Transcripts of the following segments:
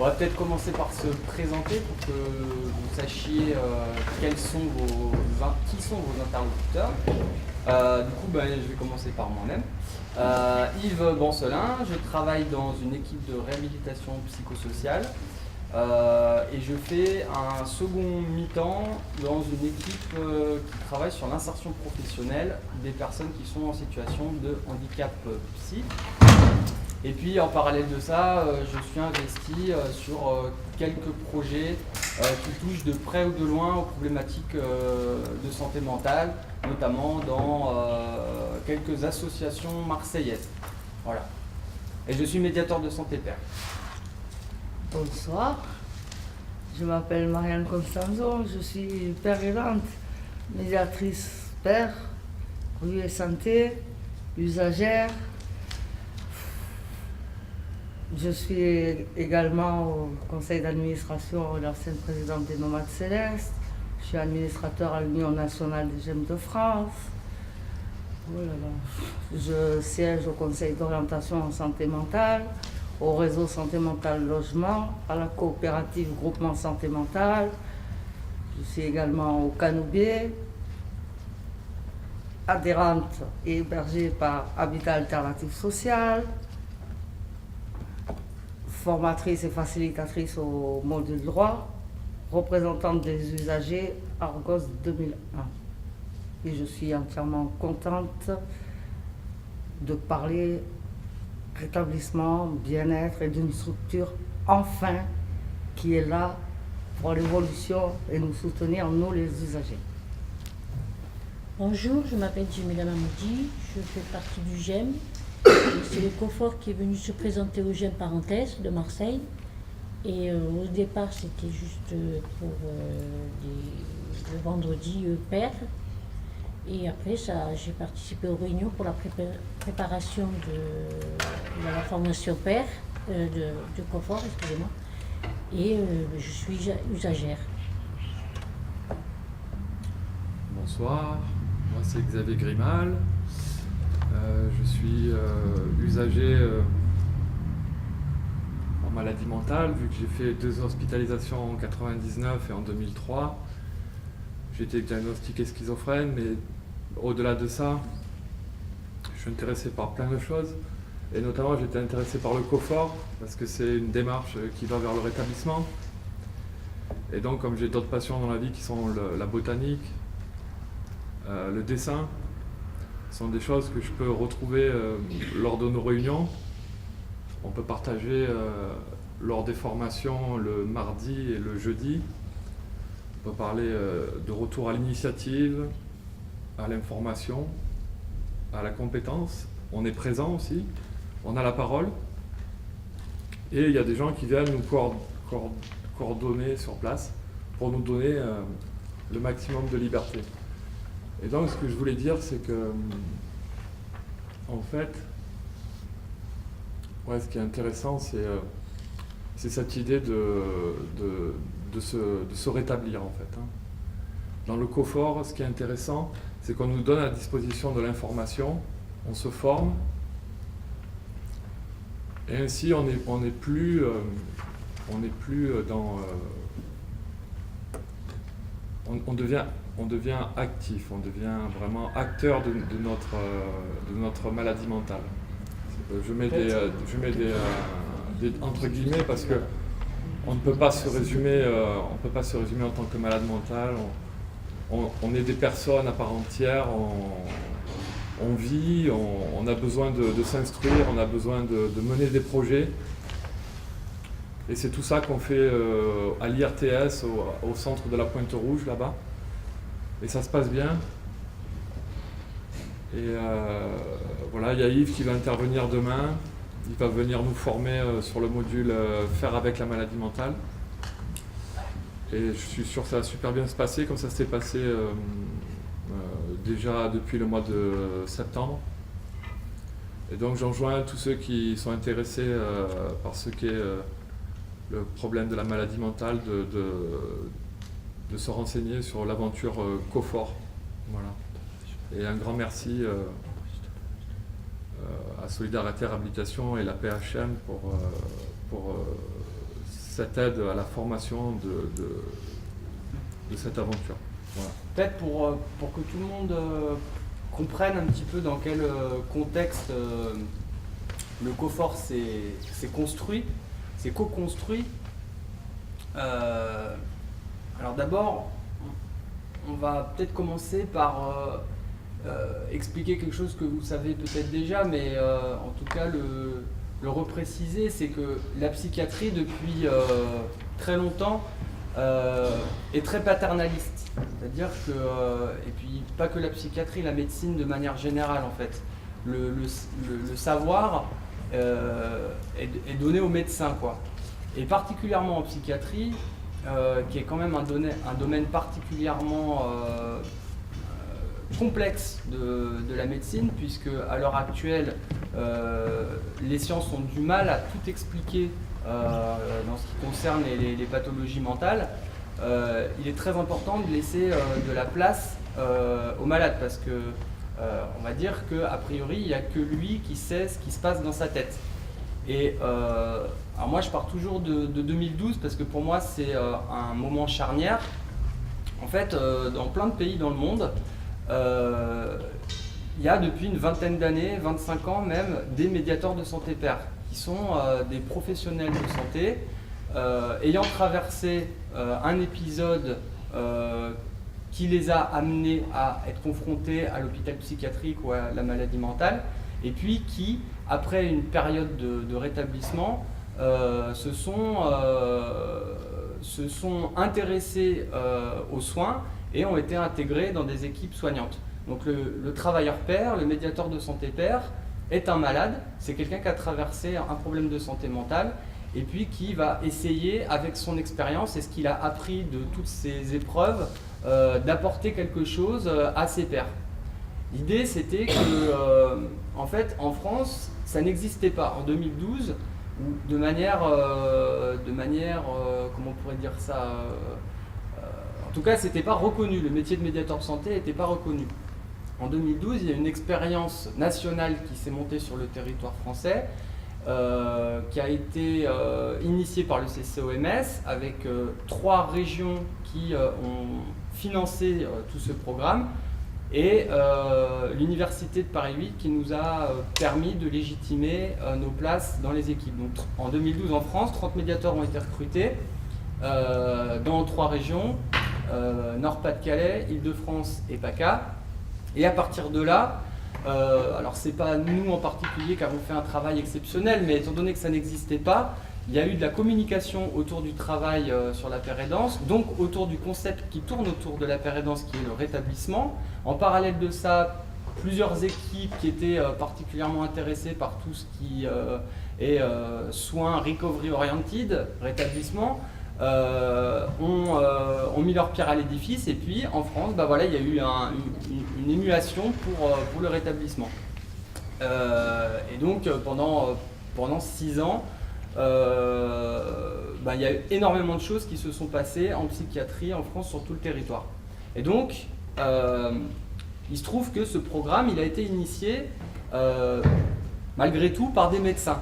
On va peut-être commencer par se présenter pour que vous sachiez qui sont vos interlocuteurs. Du coup, je vais commencer par moi-même. Yves Bancelin, je travaille dans une équipe de réhabilitation psychosociale et je fais un second mi-temps dans une équipe qui travaille sur l'insertion professionnelle des personnes qui sont en situation de handicap psy. Et puis en parallèle de ça, je suis investi sur quelques projets qui touchent de près ou de loin aux problématiques de santé mentale, notamment dans quelques associations marseillaises. Voilà. Et je suis médiateur de santé père. Bonsoir, je m'appelle Marianne Constanzo, je suis père aidante, médiatrice père, rue et santé, usagère. Je suis également au conseil d'administration de l'ancienne présidente des Nomades Célestes. Je suis administrateur à l'Union nationale des Gemmes de France. Oh là là. Je siège au conseil d'orientation en santé mentale, au réseau santé mentale logement, à la coopérative groupement santé mentale. Je suis également au Canoubier, adhérente et hébergée par Habitat Alternative Social, formatrice et facilitatrice au module droit, représentante des usagers Argos 2001. Et je suis entièrement contente de parler rétablissement, bien-être et d'une structure enfin qui est là pour l'évolution et nous soutenir, nous les usagers. Bonjour, je m'appelle Jemila Mamoudi, je fais partie du GEM. C'est le COFOR qui est venu se présenter au GEM Parenthèse de Marseille. Et au départ, c'était juste pour le vendredi père. Et après, j'ai participé aux réunions pour la préparation de la formation père, de COFOR, excusez-moi. Et je suis usagère. Bonsoir, moi c'est Xavier Grimal. Je suis usager en maladie mentale, vu que j'ai fait 2 hospitalisations en 1999 et en 2003. J'ai été diagnostiqué schizophrène, mais au-delà de ça, je suis intéressé par plein de choses. Et notamment, j'ai été intéressé par le COFOR, parce que c'est une démarche qui va vers le rétablissement. Et donc, comme j'ai d'autres passions dans la vie qui sont la botanique, le dessin, ce sont des choses que je peux retrouver lors de nos réunions. On peut partager lors des formations le mardi et le jeudi. On peut parler de retour à l'initiative, à l'information, à la compétence. On est présent aussi, on a la parole. Et il y a des gens qui viennent nous coordonner sur place pour nous donner le maximum de liberté. Et donc, ce que je voulais dire, c'est que, en fait, ce qui est intéressant, c'est cette idée de se rétablir, en fait. Dans le COFOR, ce qui est intéressant, c'est qu'on nous donne à disposition de l'information, on se forme, et ainsi on n'est plus dans... On devient actif, on devient vraiment acteur de notre maladie mentale. Je mets des entre guillemets parce que on ne peut pas se résumer en tant que malade mental. On est des personnes à part entière, on vit, on a besoin de s'instruire, on a besoin de mener des projets. Et c'est tout ça qu'on fait à l'IRTS, au centre de la Pointe-Rouge, là-bas. Et ça se passe bien. Et voilà, il y a Yves qui va intervenir demain. Il va venir nous former sur le module Faire avec la maladie mentale. Et je suis sûr que ça va super bien se passer, comme ça s'est passé déjà depuis le mois de septembre. Et donc j'enjoins tous ceux qui sont intéressés par ce qu'est le problème de la maladie mentale de se renseigner sur l'aventure COFOR. Voilà. Et un grand merci à Solidarité Réhabilitation et la PHM pour cette aide à la formation de cette aventure. Voilà. Peut-être pour que tout le monde comprenne un petit peu dans quel contexte le COFOR s'est construit, s'est co-construit. Alors d'abord, on va peut-être commencer par expliquer quelque chose que vous savez peut-être déjà, mais en tout cas le repréciser, c'est que la psychiatrie depuis très longtemps est très paternaliste. C'est-à-dire que, et puis pas que la psychiatrie, la médecine de manière générale en fait, le savoir est donné aux médecins, quoi. Et particulièrement en psychiatrie, qui est quand même un domaine particulièrement complexe de la médecine, puisque à l'heure actuelle, les sciences ont du mal à tout expliquer dans ce qui concerne les pathologies mentales. Il est très important de laisser de la place au malade, parce que on va dire qu'a priori, il n'y a que lui qui sait ce qui se passe dans sa tête. Et alors moi, je pars toujours de 2012, parce que pour moi, c'est un moment charnière. En fait, dans plein de pays dans le monde, il y a depuis une vingtaine d'années, 25 ans même, des médiateurs de santé pairs, qui sont des professionnels de santé, ayant traversé un épisode qui les a amenés à être confrontés à l'hôpital psychiatrique ou à la maladie mentale, et puis qui, après une période de rétablissement, se sont intéressés aux soins et ont été intégrés dans des équipes soignantes. Donc le travailleur pair, le médiateur de santé pair, est un malade, c'est quelqu'un qui a traversé un problème de santé mentale et puis qui va essayer, avec son expérience et ce qu'il a appris de toutes ces épreuves, d'apporter quelque chose à ses pairs. L'idée, c'était que, en fait, en France, ça n'existait pas. En 2012, ou de manière comment on pourrait dire ça, en tout cas, c'était pas reconnu. Le métier de médiateur de santé n'était pas reconnu. En 2012, il y a une expérience nationale qui s'est montée sur le territoire français, qui a été initiée par le CCOMS, avec 3 régions qui ont financé tout ce programme, et l'Université de Paris 8 qui nous a permis de légitimer nos places dans les équipes. Donc, en 2012, en France, 30 médiateurs ont été recrutés dans 3 régions, Nord-Pas-de-Calais, Île-de-France et PACA. Et à partir de là, alors c'est pas nous en particulier qui avons fait un travail exceptionnel, mais étant donné que ça n'existait pas, il y a eu de la communication autour du travail sur la pérédance, donc autour du concept qui tourne autour de la pérédance, qui est le rétablissement. En parallèle de ça, plusieurs équipes qui étaient particulièrement intéressées par tout ce qui est soins recovery oriented, rétablissement, ont mis leur pierre à l'édifice, et puis en France, bah voilà, il y a eu une émulation pour le rétablissement. Et donc pendant 6 ans, il y a eu énormément de choses qui se sont passées en psychiatrie en France sur tout le territoire. Et donc, il se trouve que ce programme, il a été initié malgré tout par des médecins.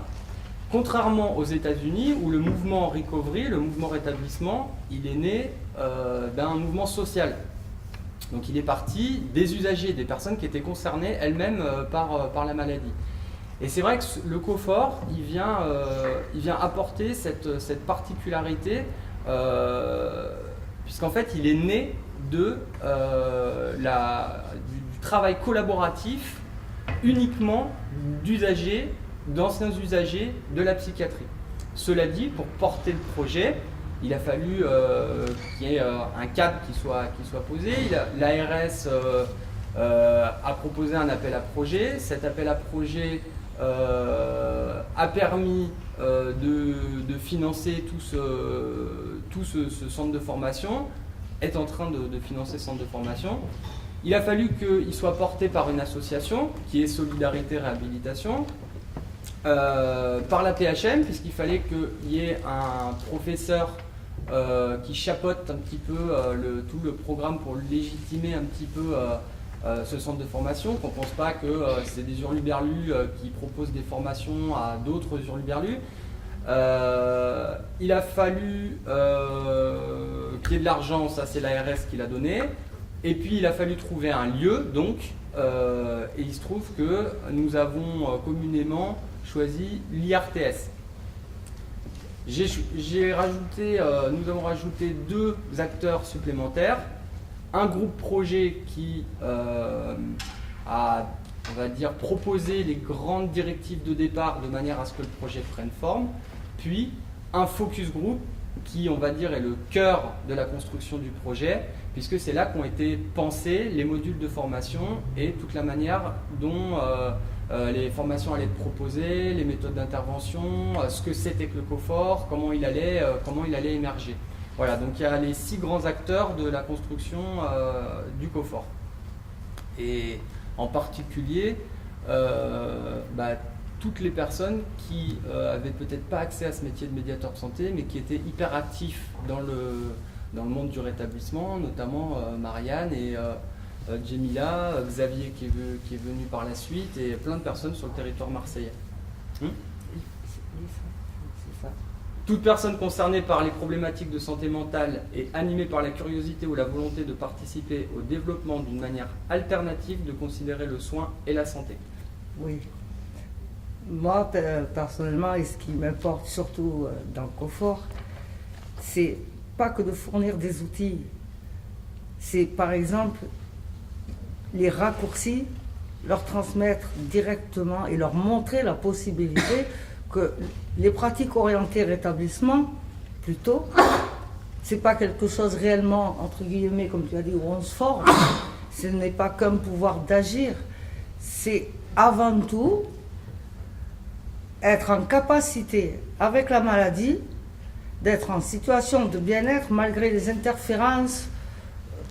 Contrairement aux États-Unis, où le mouvement recovery, le mouvement rétablissement, il est né d'un mouvement social. Donc il est parti des usagers, des personnes qui étaient concernées elles-mêmes par la maladie. Et c'est vrai que le COFOR, il vient apporter cette particularité, puisqu'en fait il est né du travail collaboratif uniquement d'usagers, d'anciens usagers de la psychiatrie. Cela dit, pour porter le projet, il a fallu qu'il y ait un cadre qui soit posé. L'ARS a proposé un appel à projet. Cet appel à projet a permis de financer tout ce centre de formation, est en train de financer ce centre de formation. Il a fallu qu'il soit porté par une association qui est Solidarité Réhabilitation, par la PHM, puisqu'il fallait qu'il y ait un professeur qui chapeaute un petit peu tout le programme pour légitimer un petit peu ce centre de formation, qu'on ne pense pas que c'est des hurluberlus qui proposent des formations à d'autres hurluberlus. Il a fallu qu'il y ait de l'argent, ça c'est l'ARS qui l'a donné. Et puis il a fallu trouver un lieu, donc, et il se trouve que nous avons communément choisi l'IRTS. Nous avons rajouté 2 acteurs supplémentaires, un groupe projet qui a, on va dire, proposé les grandes directives de départ de manière à ce que le projet prenne forme, puis un focus group qui, on va dire, est le cœur de la construction du projet, puisque c'est là qu'ont été pensés les modules de formation et toute la manière dont les formations allaient être proposées, les méthodes d'intervention, ce que c'était que le COFOR, comment il allait émerger. Voilà, donc il y a les 6 grands acteurs de la construction du COFOR. Et en particulier, toutes les personnes qui avaient peut-être pas accès à ce métier de médiateur de santé, mais qui étaient hyper actifs dans le monde du rétablissement, notamment Marianne et Djemila, Xavier qui est venu par la suite, et plein de personnes sur le territoire marseillais. C'est ça. Toute personne concernée par les problématiques de santé mentale et animée par la curiosité ou la volonté de participer au développement d'une manière alternative de considérer le soin et la santé. Oui. Moi, personnellement, et ce qui m'importe surtout dans le COFOR, c'est pas que de fournir des outils. C'est par exemple les raccourcis, leur transmettre directement et leur montrer la possibilité que les pratiques orientées rétablissement, plutôt, c'est pas quelque chose réellement, entre guillemets, comme tu as dit, où on se forme. Ce n'est pas qu'un pouvoir d'agir. C'est avant tout être en capacité, avec la maladie, d'être en situation de bien-être malgré les interférences,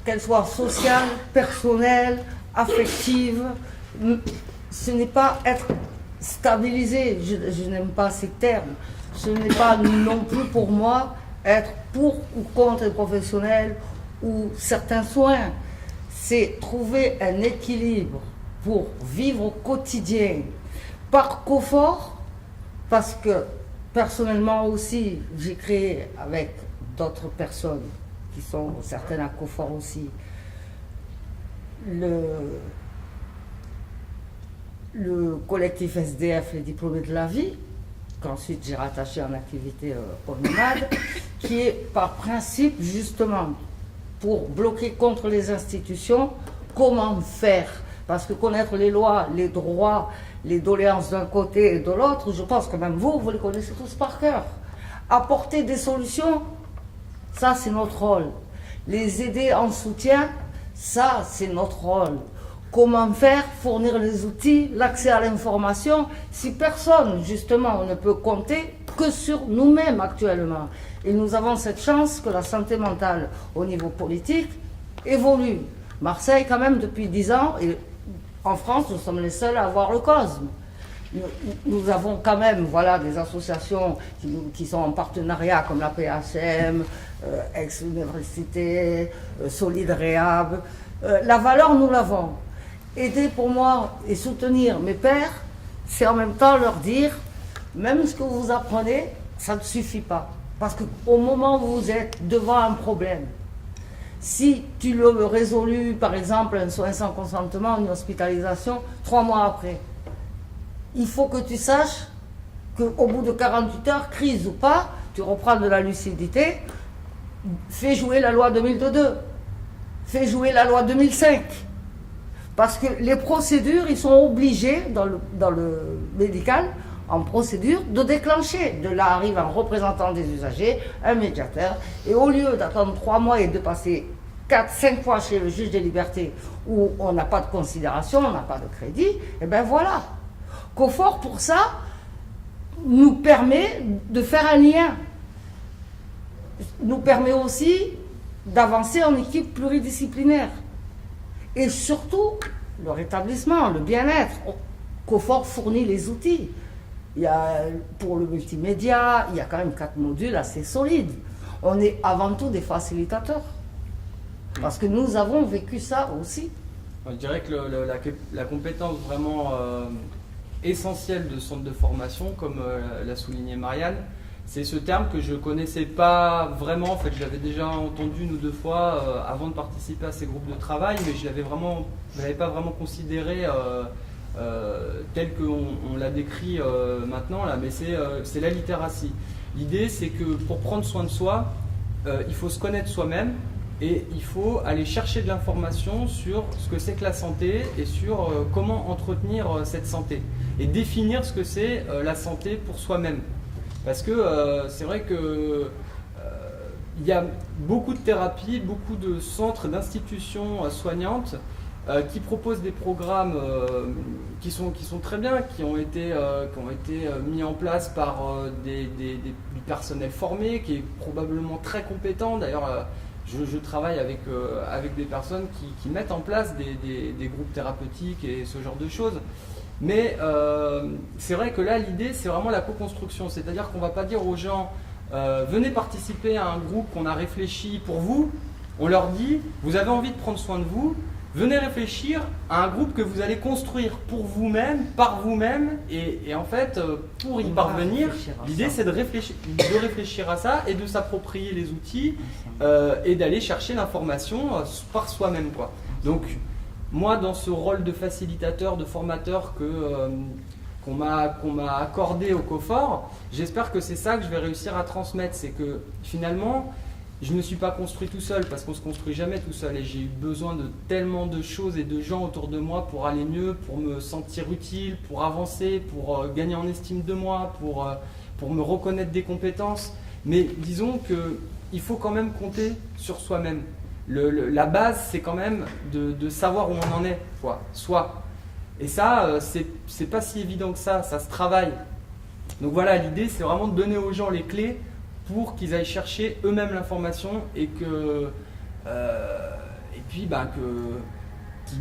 qu'elles soient sociales, personnelles, affectives. Ce n'est pas être stabilisé, je n'aime pas ces termes. Ce n'est pas non plus pour moi être pour ou contre les professionnels ou certains soins. C'est trouver un équilibre pour vivre au quotidien. Par COFOR, parce que personnellement aussi, j'ai créé avec d'autres personnes qui sont certaines à COFOR aussi, le collectif SDF, les diplômés de la vie, qu'ensuite j'ai rattaché en activité au NOMAD, qui est par principe justement pour bloquer contre les institutions, comment faire. Parce que connaître les lois, les droits, les doléances d'un côté et de l'autre, je pense que même vous les connaissez tous par cœur. Apporter des solutions, ça c'est notre rôle. Les aider en soutien, ça c'est notre rôle. Comment faire, fournir les outils, l'accès à l'information, si personne justement ne peut compter que sur nous-mêmes actuellement. Et nous avons cette chance que la santé mentale au niveau politique évolue. Marseille quand même depuis 10 ans, et en France nous sommes les seuls à avoir le COSME. Nous avons quand même des associations qui sont en partenariat comme la PHM, Ex-Université, Solid Réhab. La valeur, nous l'avons. Aider pour moi et soutenir mes pairs, c'est en même temps leur dire, même ce que vous apprenez, ça ne suffit pas. Parce qu'au moment où vous êtes devant un problème, si tu le résolu, par exemple, un soin sans consentement, une hospitalisation, 3 mois après, il faut que tu saches qu'au bout de 48 heures, crise ou pas, tu reprends de la lucidité, fais jouer la loi 2002, fais jouer la loi 2005. Parce que les procédures, ils sont obligés, dans le médical, en procédure, de déclencher. De là arrive un représentant des usagers, un médiateur, et au lieu d'attendre 3 mois et de passer 4-5 fois chez le juge des libertés, où on n'a pas de considération, on n'a pas de crédit, et bien voilà. COFOR, pour ça, nous permet de faire un lien. Nous permet aussi d'avancer en équipe pluridisciplinaire. Et surtout, le rétablissement, le bien-être. COFOR fournit les outils. Il y a, pour le multimédia, il y a quand même 4 modules assez solides. On est avant tout des facilitateurs. Parce que nous avons vécu ça aussi. Je dirais que la compétence vraiment essentielle de centre de formation, comme l'a souligné Marianne, C'est ce terme que je connaissais pas vraiment, en fait je l'avais déjà entendu une ou deux fois avant de participer à ces groupes de travail, mais je l'avais pas vraiment considéré tel qu'on l'a décrit maintenant là, mais c'est la littératie. L'idée c'est que pour prendre soin de soi, il faut se connaître soi-même et il faut aller chercher de l'information sur ce que c'est que la santé et sur comment entretenir cette santé et définir ce que c'est la santé pour soi-même. Parce que c'est vrai que il y a beaucoup de thérapies, beaucoup de centres, d'institutions soignantes qui proposent des programmes qui sont très bien, qui ont été mis en place par du personnel formé, qui est probablement très compétent. D'ailleurs, je travaille avec des personnes qui mettent en place des groupes thérapeutiques et ce genre de choses. Mais c'est vrai que là, l'idée, c'est vraiment la co-construction. C'est-à-dire qu'on ne va pas dire aux gens venez participer à un groupe qu'on a réfléchi pour vous. On leur dit, vous avez envie de prendre soin de vous, venez réfléchir à un groupe que vous allez construire pour vous-même, par vous-même. Et en fait, pour y parvenir, l'idée, c'est de réfléchir à ça et de s'approprier les outils et d'aller chercher l'information par soi-même, quoi. Donc, moi, dans ce rôle de facilitateur, de formateur qu'on m'a accordé au COFOR, j'espère que c'est ça que je vais réussir à transmettre. C'est que finalement, je ne me suis pas construit tout seul parce qu'on ne se construit jamais tout seul. Et j'ai eu besoin de tellement de choses et de gens autour de moi pour aller mieux, pour me sentir utile, pour avancer, pour gagner en estime de moi, pour me reconnaître des compétences. Mais disons qu'il faut quand même compter sur soi-même. La base, c'est quand même de savoir où on en est, quoi, soi. Et ça, c'est pas si évident que ça se travaille. Donc voilà, l'idée, c'est vraiment de donner aux gens les clés pour qu'ils aillent chercher eux-mêmes l'information et qu'ils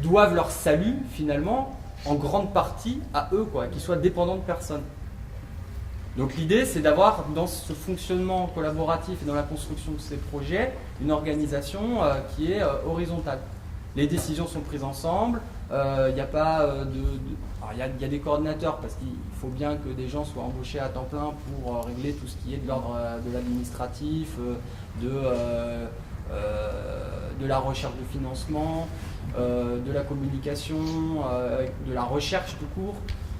doivent leur salut, finalement, en grande partie à eux, quoi, qu'ils soient dépendants de personne. Donc l'idée, c'est d'avoir dans ce fonctionnement collaboratif et dans la construction de ces projets, une organisation qui est horizontale. Les décisions sont prises ensemble, il n'y a pas Alors, il y a des coordinateurs parce qu'il faut bien que des gens soient embauchés à temps plein pour régler tout ce qui est de l'ordre de l'administratif, de la recherche de financement, de la communication, de la recherche tout court.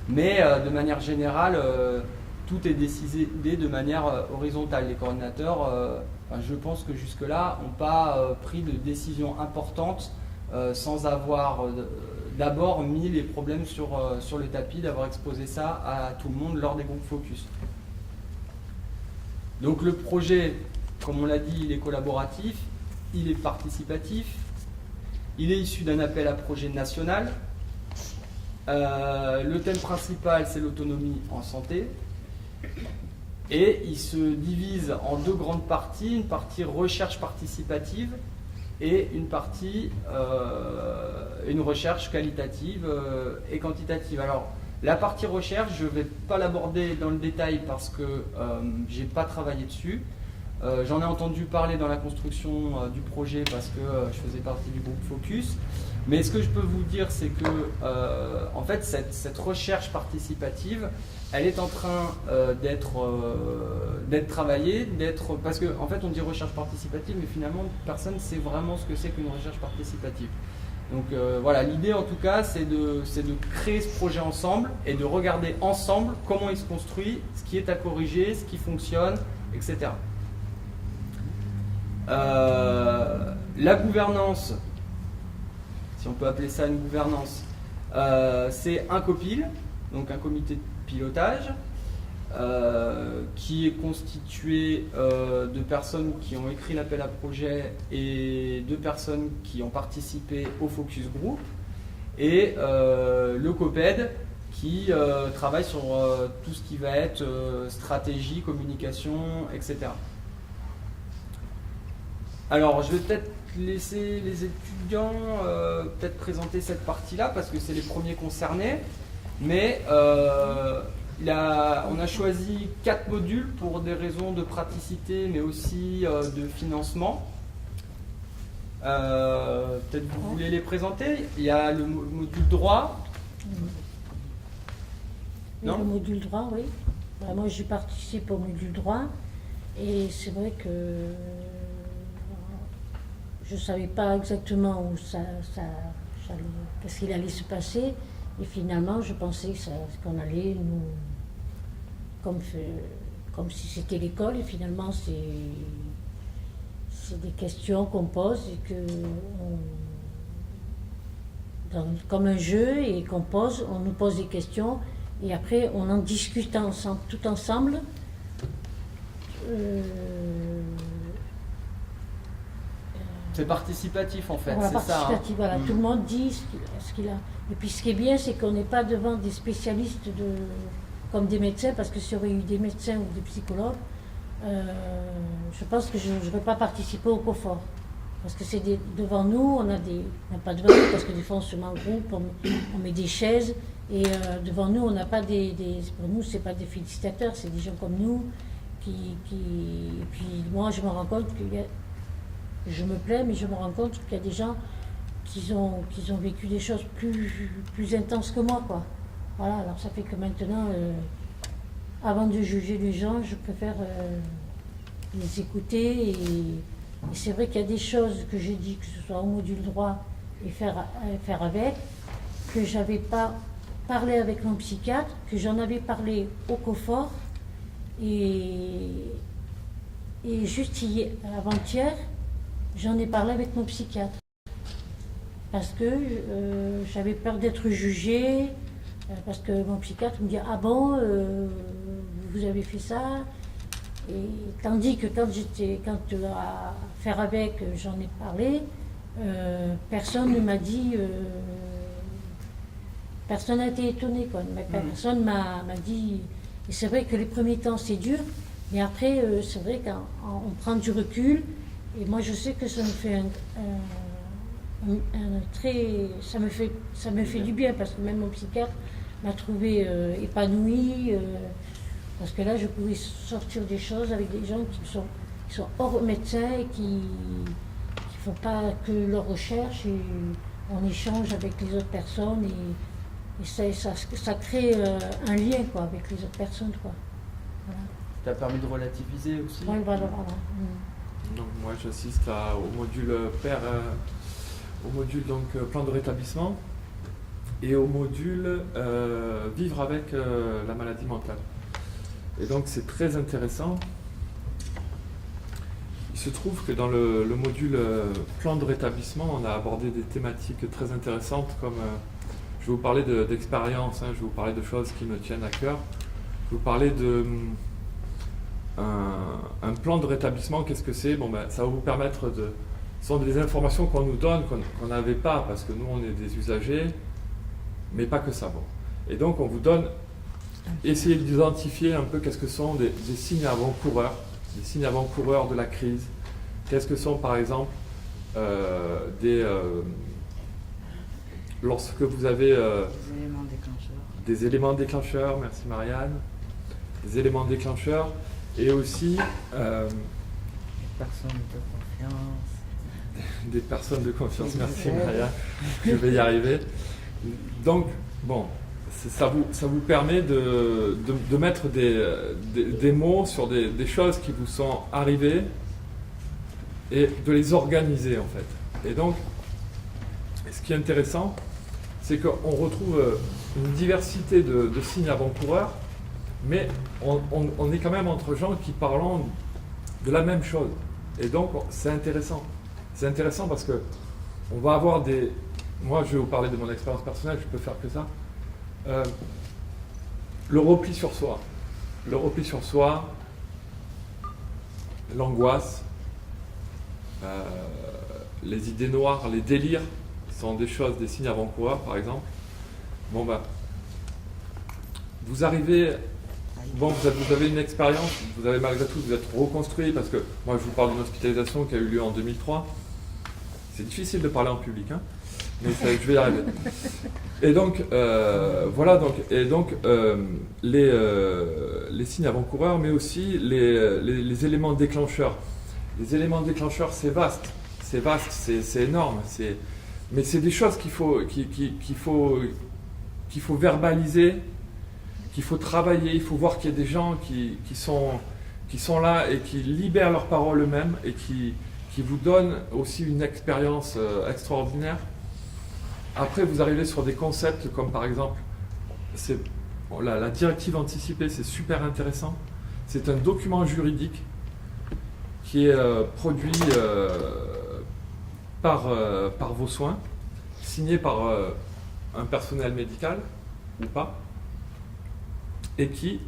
Mais de manière générale, tout est décidé de manière horizontale. Les coordinateurs, je pense que jusque-là, n'ont pas pris de décisions importantes sans avoir d'abord mis les problèmes sur le tapis, d'avoir exposé ça à tout le monde lors des groupes focus. Donc le projet, comme on l'a dit, il est collaboratif, il est participatif, il est issu d'un appel à projet national. Le thème principal, c'est l'autonomie en santé. Et il se divise en deux grandes parties, une partie recherche participative et une partie une recherche qualitative et quantitative. Alors la partie recherche, je ne vais pas l'aborder dans le détail parce que je n'ai pas travaillé dessus. J'en ai entendu parler dans la construction du projet parce que je faisais partie du groupe Focus. Mais ce que je peux vous dire, c'est que en fait, cette recherche participative, elle est en train d'être travaillée, parce qu'en fait, on dit recherche participative, mais finalement, personne ne sait vraiment ce que c'est qu'une recherche participative. Donc voilà, l'idée en tout cas, c'est de créer ce projet ensemble et de regarder ensemble comment il se construit, ce qui est à corriger, ce qui fonctionne, etc. La gouvernance, si on peut appeler ça une gouvernance, c'est un COPIL, donc un comité de pilotage, qui est constitué de personnes qui ont écrit l'appel à projet et de personnes qui ont participé au focus group, et le COPED qui travaille sur tout ce qui va être stratégie, communication, etc. Alors je vais peut-être laisser les étudiants peut-être présenter cette partie-là parce que c'est les premiers concernés, mais on a choisi 4 modules pour des raisons de praticité mais aussi de financement. Peut-être vous voulez les présenter. Il y a le module droit. Non ? Le module droit, oui. moi, je participe au module droit et c'est vrai que je ne savais pas exactement où qu'est-ce qu'il allait se passer. Et finalement, je pensais qu'on allait nous... comme si c'était l'école. Et finalement, c'est des questions qu'on pose et comme un jeu et qu'on pose, on nous pose des questions. Et après, on en discute ensemble, tout ensemble. C'est participatif en fait, Voilà, c'est ça. participatif, voilà. Tout le monde dit ce qu'il a. Et puis ce qui est bien, c'est qu'on n'est pas devant des spécialistes comme des médecins, parce que s'il y aurait eu des médecins ou des psychologues, je pense que je n'aurais pas participé au COFOR. Parce que c'est devant nous, pas devant nous, parce que des fois on se met en groupe, on met des chaises, et devant nous, on n'a pas pour nous, c'est pas des félicitateurs, c'est des gens comme nous, et puis moi, je me rends compte je me plains, mais je me rends compte qu'il y a des gens qui ont vécu des choses plus intenses que moi, quoi. Voilà, alors ça fait que maintenant, avant de juger les gens, je préfère les écouter. Et c'est vrai qu'il y a des choses que j'ai dit, que ce soit au module droit et faire avec, que j'avais pas parlé avec mon psychiatre, que j'en avais parlé au COFOR, et juste avant-hier, j'en ai parlé avec mon psychiatre. Parce que j'avais peur d'être jugée, parce que mon psychiatre me dit « Ah bon, vous avez fait ça ?» Et tandis que quand à faire avec, j'en ai parlé, personne ne m'a dit, personne n'a été étonné, quoi. Personne m'a dit, et c'est vrai que les premiers temps c'est dur, mais après c'est vrai qu'on prend du recul, et moi je sais que ça me fait ça me fait du bien, parce que même mon psychiatre m'a trouvé épanouie. Parce que là, je pouvais sortir des choses avec des gens qui sont hors médecins et qui ne font pas que leur recherche, et on échange avec les autres personnes, et ça crée un lien, quoi, avec les autres personnes, quoi. Voilà. Ça t'a permis de relativiser aussi. Ouais, voilà. Donc moi j'assiste au module plan de rétablissement et au module vivre avec la maladie mentale. Et donc c'est très intéressant. Il se trouve que dans le module plan de rétablissement, on a abordé des thématiques très intéressantes, comme je vais vous parler d'expériences, je vais vous parler de choses qui me tiennent à cœur. Je vais vous parler un plan de rétablissement. Qu'est-ce que c'est? Ça va vous permettre ce sont des informations qu'on nous donne, qu'on n'avait pas, parce que nous on est des usagers, mais pas que ça. Bon. Et donc on vous donne, essayez d'identifier un peu qu'est-ce que sont des signes avant-coureurs, de la crise. Qu'est-ce que sont par exemple lorsque vous avez des éléments déclencheurs, merci Marianne, des éléments déclencheurs, et aussi des personnes de confiance, merci Marianne, je vais y arriver. Donc, bon, ça vous permet de mettre des mots sur des choses qui vous sont arrivées et de les organiser en fait. Et donc, ce qui est intéressant, c'est qu'on retrouve une diversité de signes avant-coureurs, mais on est quand même entre gens qui parlent de la même chose. Et donc, c'est intéressant. C'est intéressant parce que on va avoir moi, je vais vous parler de mon expérience personnelle, je peux faire que ça. Le repli sur soi. L'angoisse, les idées noires, les délires sont des signes avant-coureurs, par exemple. Vous arrivez, vous avez une expérience, vous avez malgré tout, vous êtes reconstruit, parce que moi, je vous parle d'une hospitalisation qui a eu lieu en 2003. C'est difficile de parler en public, mais je vais y arriver. Et donc, les signes avant-coureurs, mais aussi les éléments déclencheurs. Les éléments déclencheurs, c'est vaste, c'est énorme, mais c'est des choses qu'il faut verbaliser qu'il faut travailler, il faut voir qu'il y a des gens qui sont là et qui libèrent leurs paroles eux-mêmes et qui vous donnent aussi une expérience extraordinaire. Après, vous arrivez sur des concepts comme par exemple, la directive anticipée, c'est super intéressant. C'est un document juridique qui est produit par vos soins, signé par un personnel médical ou pas, et qui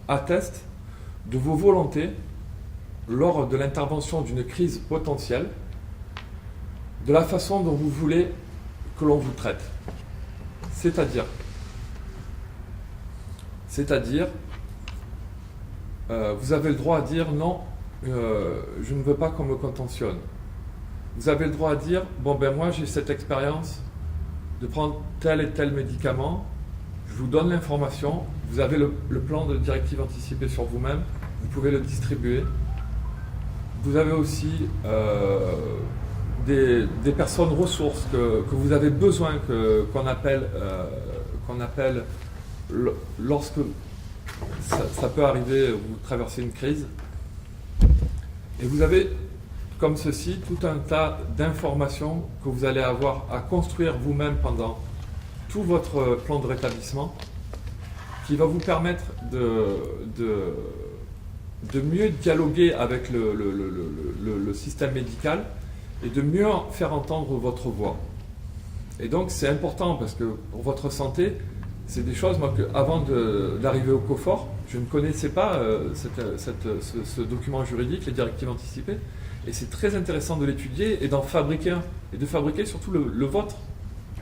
atteste de vos volontés lors de l'intervention d'une crise potentielle, de la façon dont vous voulez que l'on vous traite. C'est-à-dire, vous avez le droit à dire non, je ne veux pas qu'on me contentionne. Vous avez le droit à dire, bon ben moi j'ai cette expérience de prendre tel et tel médicament, je vous donne l'information, vous avez le plan de directive anticipée sur vous-même, vous pouvez le distribuer. Vous avez aussi des personnes ressources que vous avez besoin qu'on appelle lorsque ça peut arriver, vous traversez une crise. Et vous avez, comme ceci, tout un tas d'informations que vous allez avoir à construire vous-même pendant tout votre plan de rétablissement, qui va vous permettre de mieux dialoguer avec le système médical et de mieux faire entendre votre voix. Et donc c'est important parce que pour votre santé, c'est des choses, moi, avant d'arriver au COFOR, je ne connaissais pas ce document juridique, les directives anticipées, et c'est très intéressant de l'étudier et d'en fabriquer un, et de fabriquer surtout le vôtre.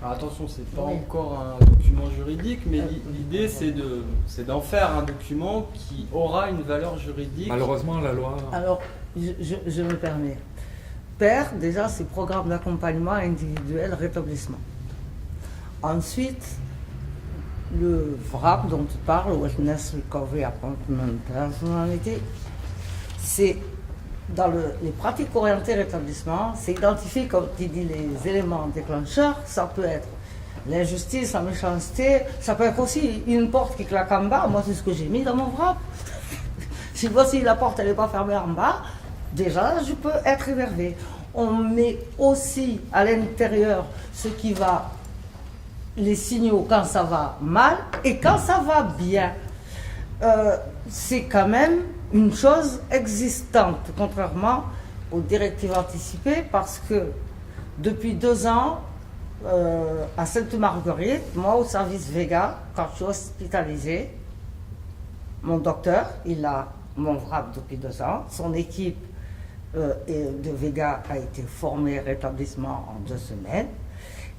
Alors attention, c'est pas Oui. encore un document juridique, mais l'idée c'est d'en faire un document qui aura une valeur juridique. Malheureusement, la loi... Alors, je me permets. PER, déjà, c'est Programme d'accompagnement individuel rétablissement. Ensuite, le VRAP dont tu parles, Wellness Recovery Appointment Personality, c'est dans les pratiques orientées rétablissement, c'est identifier, comme tu dis, les éléments déclencheurs. Ça peut être l'injustice, la méchanceté, ça peut être aussi une porte qui claque en bas. Moi, c'est ce que j'ai mis dans mon VRAP. Si voici la porte, elle n'est pas fermée en bas, déjà, je peux être énervé. On met aussi à l'intérieur ce qui va, les signaux quand ça va mal et quand ça va bien. C'est quand même une chose existante, contrairement aux directives anticipées, parce que depuis 2 ans, à Sainte-Marguerite, moi au service Vega, quand je suis hospitalisée, mon docteur, il a mon VRAP depuis 2 ans, son équipe de Vega a été formée rétablissement en 2 semaines,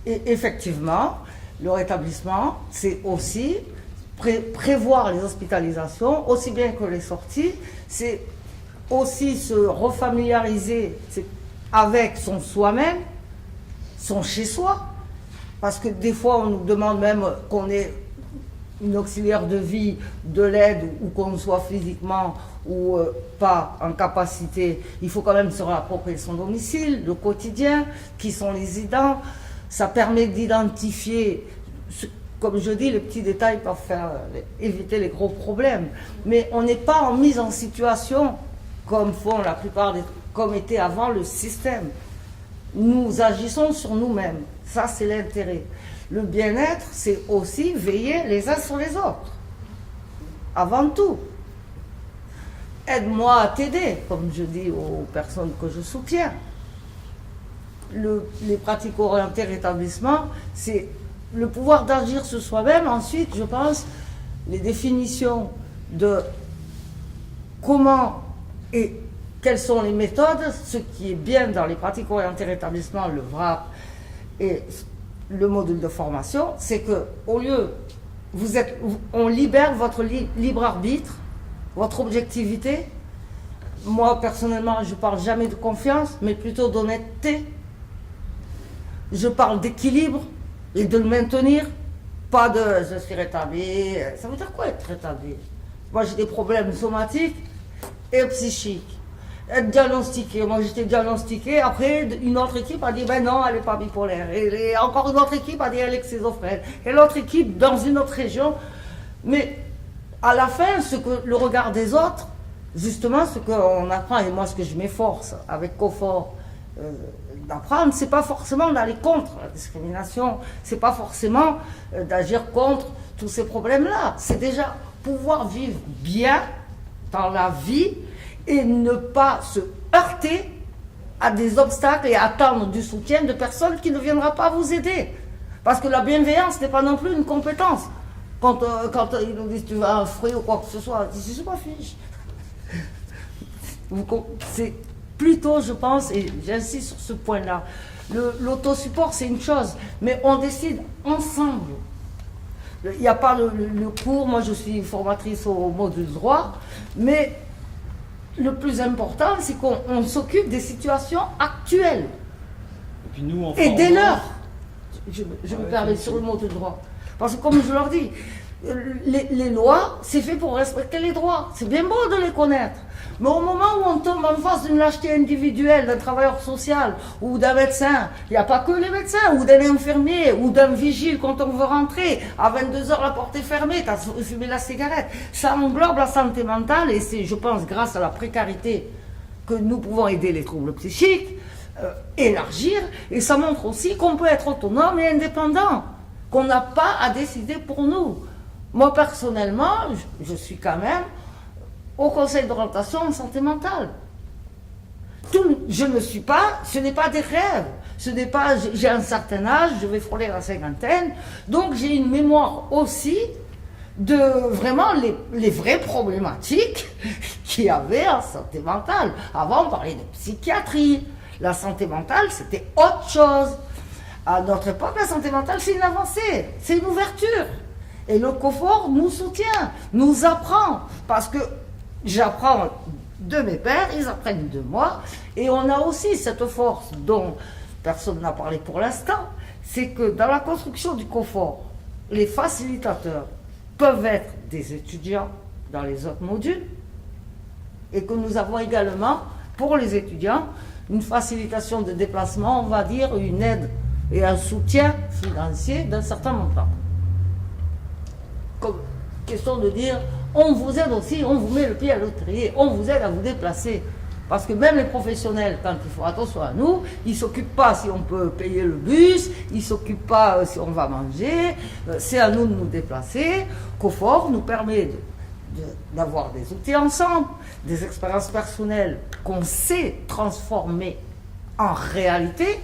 et effectivement, le rétablissement, c'est aussi prévoir les hospitalisations, aussi bien que les sorties, c'est aussi se refamiliariser avec son soi-même, son chez-soi, parce que des fois on nous demande même qu'on ait une auxiliaire de vie, de l'aide, ou qu'on soit physiquement ou pas en capacité, il faut quand même se réapproprier son domicile, le quotidien, qui sont les aidants. Ça permet d'identifier, comme je dis, les petits détails peuvent éviter les gros problèmes. Mais on n'est pas en mise en situation comme font la plupart comme était avant le système. Nous agissons sur nous-mêmes. Ça, c'est l'intérêt. Le bien-être, c'est aussi veiller les uns sur les autres. Avant tout. Aide-moi à t'aider, comme je dis aux personnes que je soutiens. Les pratiques orientées rétablissement, c'est le pouvoir d'agir sur soi-même. Ensuite, je pense, les définitions de comment et quelles sont les méthodes. Ce qui est bien dans les pratiques orientées rétablissement, le VRAP et le module de formation, c'est que au lieu, on libère votre libre arbitre, votre objectivité. Moi, personnellement, je ne parle jamais de confiance, mais plutôt d'honnêteté. Je parle d'équilibre et de le maintenir, pas de « je suis rétabli ». Ça veut dire quoi être rétabli? Moi, j'ai des problèmes somatiques et psychiques. Être diagnostiqué, moi j'étais diagnostiqué, après une autre équipe a dit « ben non, elle n'est pas bipolaire ». Et encore une autre équipe a dit « elle est schizophrène ». Et l'autre équipe, dans une autre région, Mais à la fin, le regard des autres, justement, ce qu'on apprend, et moi ce que je m'efforce avec COFOR d'apprendre, c'est pas forcément d'aller contre la discrimination, c'est pas forcément d'agir contre tous ces problèmes-là. C'est déjà pouvoir vivre bien dans la vie et ne pas se heurter à des obstacles et attendre du soutien de personnes qui ne viendront pas vous aider. Parce que la bienveillance n'est pas non plus une compétence. Quand ils nous disent tu veux un fruit ou quoi que ce soit, je dis c'est pas fiche. C'est plutôt, je pense, et j'insiste sur ce point-là, l'autosupport c'est une chose, mais on décide ensemble. Il n'y a pas le cours, moi je suis formatrice au module droit, mais le plus important c'est qu'on s'occupe des situations actuelles. Et puis nous, et dès lors, je me permets sur le module droit, parce que comme je leur dis, les lois, c'est fait pour respecter les droits. C'est bien beau de les connaître. Mais au moment où on tombe en face d'une lâcheté individuelle d'un travailleur social ou d'un médecin, il n'y a pas que les médecins, ou d'un infirmier, ou d'un vigile quand on veut rentrer, à 22h la porte est fermée, tu as fumé la cigarette. Ça englobe la santé mentale et c'est, je pense, grâce à la précarité que nous pouvons aider les troubles psychiques, élargir, et ça montre aussi qu'on peut être autonome et indépendant, qu'on n'a pas à décider pour nous. Moi, personnellement, je suis quand même au conseil d'orientation en santé mentale. Je ne suis pas, ce n'est pas des rêves, ce n'est pas, j'ai un certain âge, je vais frôler la cinquantaine, donc j'ai une mémoire aussi de vraiment les vraies problématiques qu'il y avait en santé mentale. Avant, on parlait de psychiatrie, la santé mentale, c'était autre chose. À notre époque, la santé mentale, c'est une avancée, c'est une ouverture. Et le COFOR nous soutient, nous apprend, parce que j'apprends de mes pairs, ils apprennent de moi, et on a aussi cette force dont personne n'a parlé pour l'instant, c'est que dans la construction du COFOR, les facilitateurs peuvent être des étudiants dans les autres modules, et que nous avons également, pour les étudiants, une facilitation de déplacement, on va dire une aide et un soutien financier d'un certain montant. Comme question de dire, on vous aide aussi, on vous met le pied à l'étrier, on vous aide à vous déplacer. Parce que même les professionnels, quand il faut attention à nous, ils ne s'occupent pas si on peut payer le bus, ils ne s'occupent pas si on va manger, c'est à nous de nous déplacer. COFOR nous permet d'avoir des outils ensemble, des expériences personnelles qu'on sait transformer en réalité.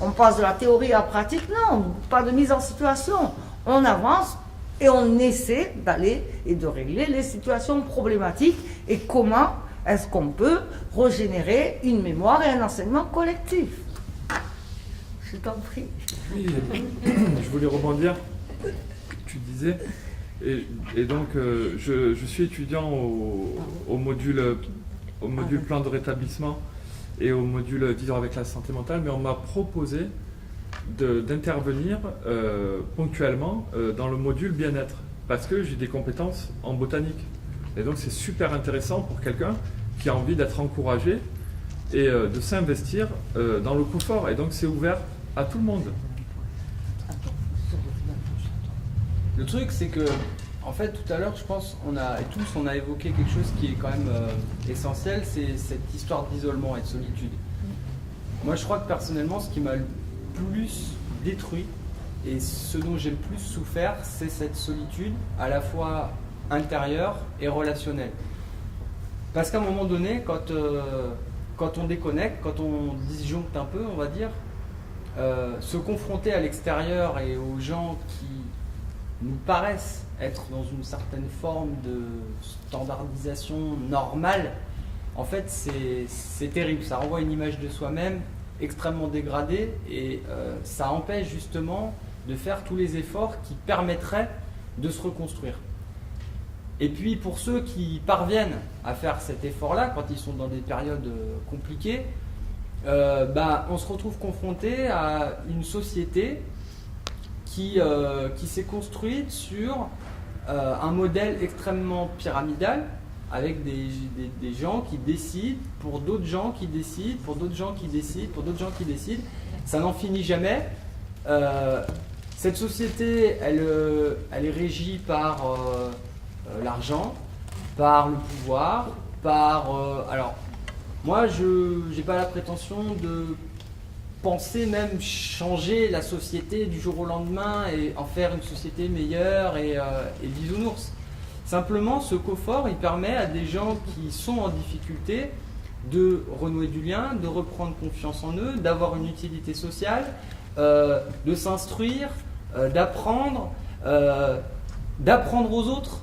On passe de la théorie à la pratique, non, pas de mise en situation. On avance et on essaie d'aller et de régler les situations problématiques et comment est-ce qu'on peut régénérer une mémoire et un enseignement collectif. Je t'en prie. Oui, je voulais rebondir. Tu disais, et donc je suis étudiant au module plan de rétablissement et au module vivre avec la santé mentale, mais on m'a proposé d'intervenir ponctuellement dans le module bien-être, parce que j'ai des compétences en botanique. Et donc c'est super intéressant pour quelqu'un qui a envie d'être encouragé et de s'investir dans le COFOR. Et donc c'est ouvert à tout le monde. Le truc, c'est que, en fait, tout à l'heure, je pense, on a évoqué quelque chose qui est quand même essentiel, c'est cette histoire d'isolement et de solitude. Moi, je crois que personnellement, ce qui m'a le plus détruit et ce dont j'ai le plus souffert, c'est cette solitude, à la fois intérieure et relationnelle. Parce qu'à un moment donné, quand on déconnecte, quand on disjoncte un peu, on va dire, se confronter à l'extérieur et aux gens qui nous paraissent être dans une certaine forme de standardisation normale, en fait c'est terrible, ça renvoie une image de soi-même extrêmement dégradée et ça empêche justement de faire tous les efforts qui permettraient de se reconstruire. Et puis pour ceux qui parviennent à faire cet effort-là, quand ils sont dans des périodes compliquées, on se retrouve confronté à une société qui s'est construite sur un modèle extrêmement pyramidal, avec des gens qui décident, pour d'autres gens qui décident, pour d'autres gens qui décident, pour d'autres gens qui décident. Ça n'en finit jamais. Cette société, elle est régie par l'argent, par le pouvoir, alors, moi, je n'ai pas la prétention de penser même changer la société du jour au lendemain et en faire une société meilleure et bisounours. Simplement, ce confort, il permet à des gens qui sont en difficulté de renouer du lien, de reprendre confiance en eux, d'avoir une utilité sociale, de s'instruire, d'apprendre aux autres,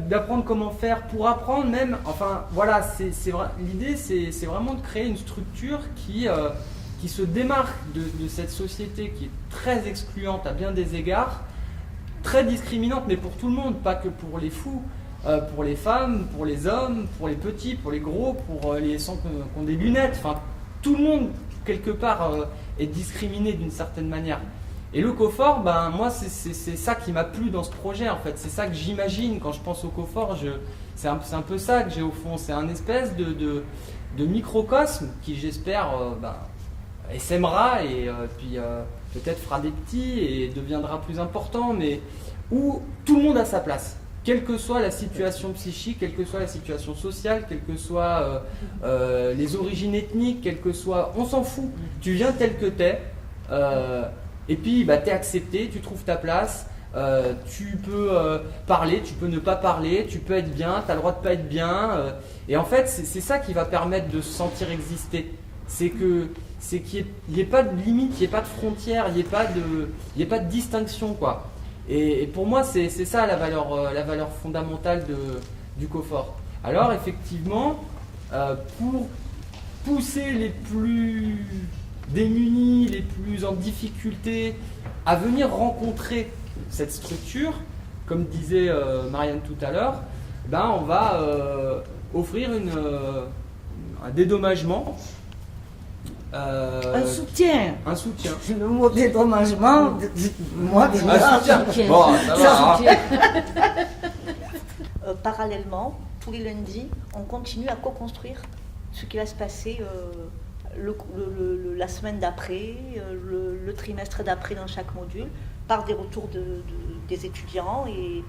d'apprendre comment faire pour apprendre même. Enfin voilà, l'idée c'est vraiment de créer une structure qui se démarque de cette société qui est très excluante à bien des égards, très discriminante, mais pour tout le monde, pas que pour les fous, pour les femmes, pour les hommes, pour les petits, pour les gros, pour les gens qui ont des lunettes. Enfin, tout le monde, quelque part, est discriminé d'une certaine manière. Et le COFOR, ben, moi, c'est ça qui m'a plu dans ce projet, en fait. C'est ça que j'imagine quand je pense au COFOR. C'est un peu ça que j'ai au fond. C'est un espèce de microcosme qui, j'espère, essaimera et puis peut-être fera des petits et deviendra plus important, mais où tout le monde a sa place. Quelle que soit la situation psychique, quelle que soit la situation sociale, quelles que soient les origines ethniques, quelle que soit... On s'en fout. Tu viens tel que t'es. Et puis, tu es accepté, tu trouves ta place, tu peux parler, tu peux ne pas parler, tu peux être bien, tu as le droit de pas être bien. Et en fait, c'est ça qui va permettre de se sentir exister. C'est qu'il n'y ait pas de limite, il n'y ait pas de frontières, il n'y ait pas de distinction, quoi. Et pour moi, c'est ça la valeur fondamentale du COFOR. Alors, effectivement, pour pousser les plus démunis, les plus en difficulté à venir rencontrer cette structure, comme disait Marianne tout à l'heure, on va offrir un dédommagement. Un soutien. Un soutien. Le mot dédommagement, moi déjà. Un soutien. Bon, ça va. Parallèlement, tous les lundis, on continue à co-construire ce qui va se passer la semaine d'après, le trimestre d'après dans chaque module, par des retours des étudiants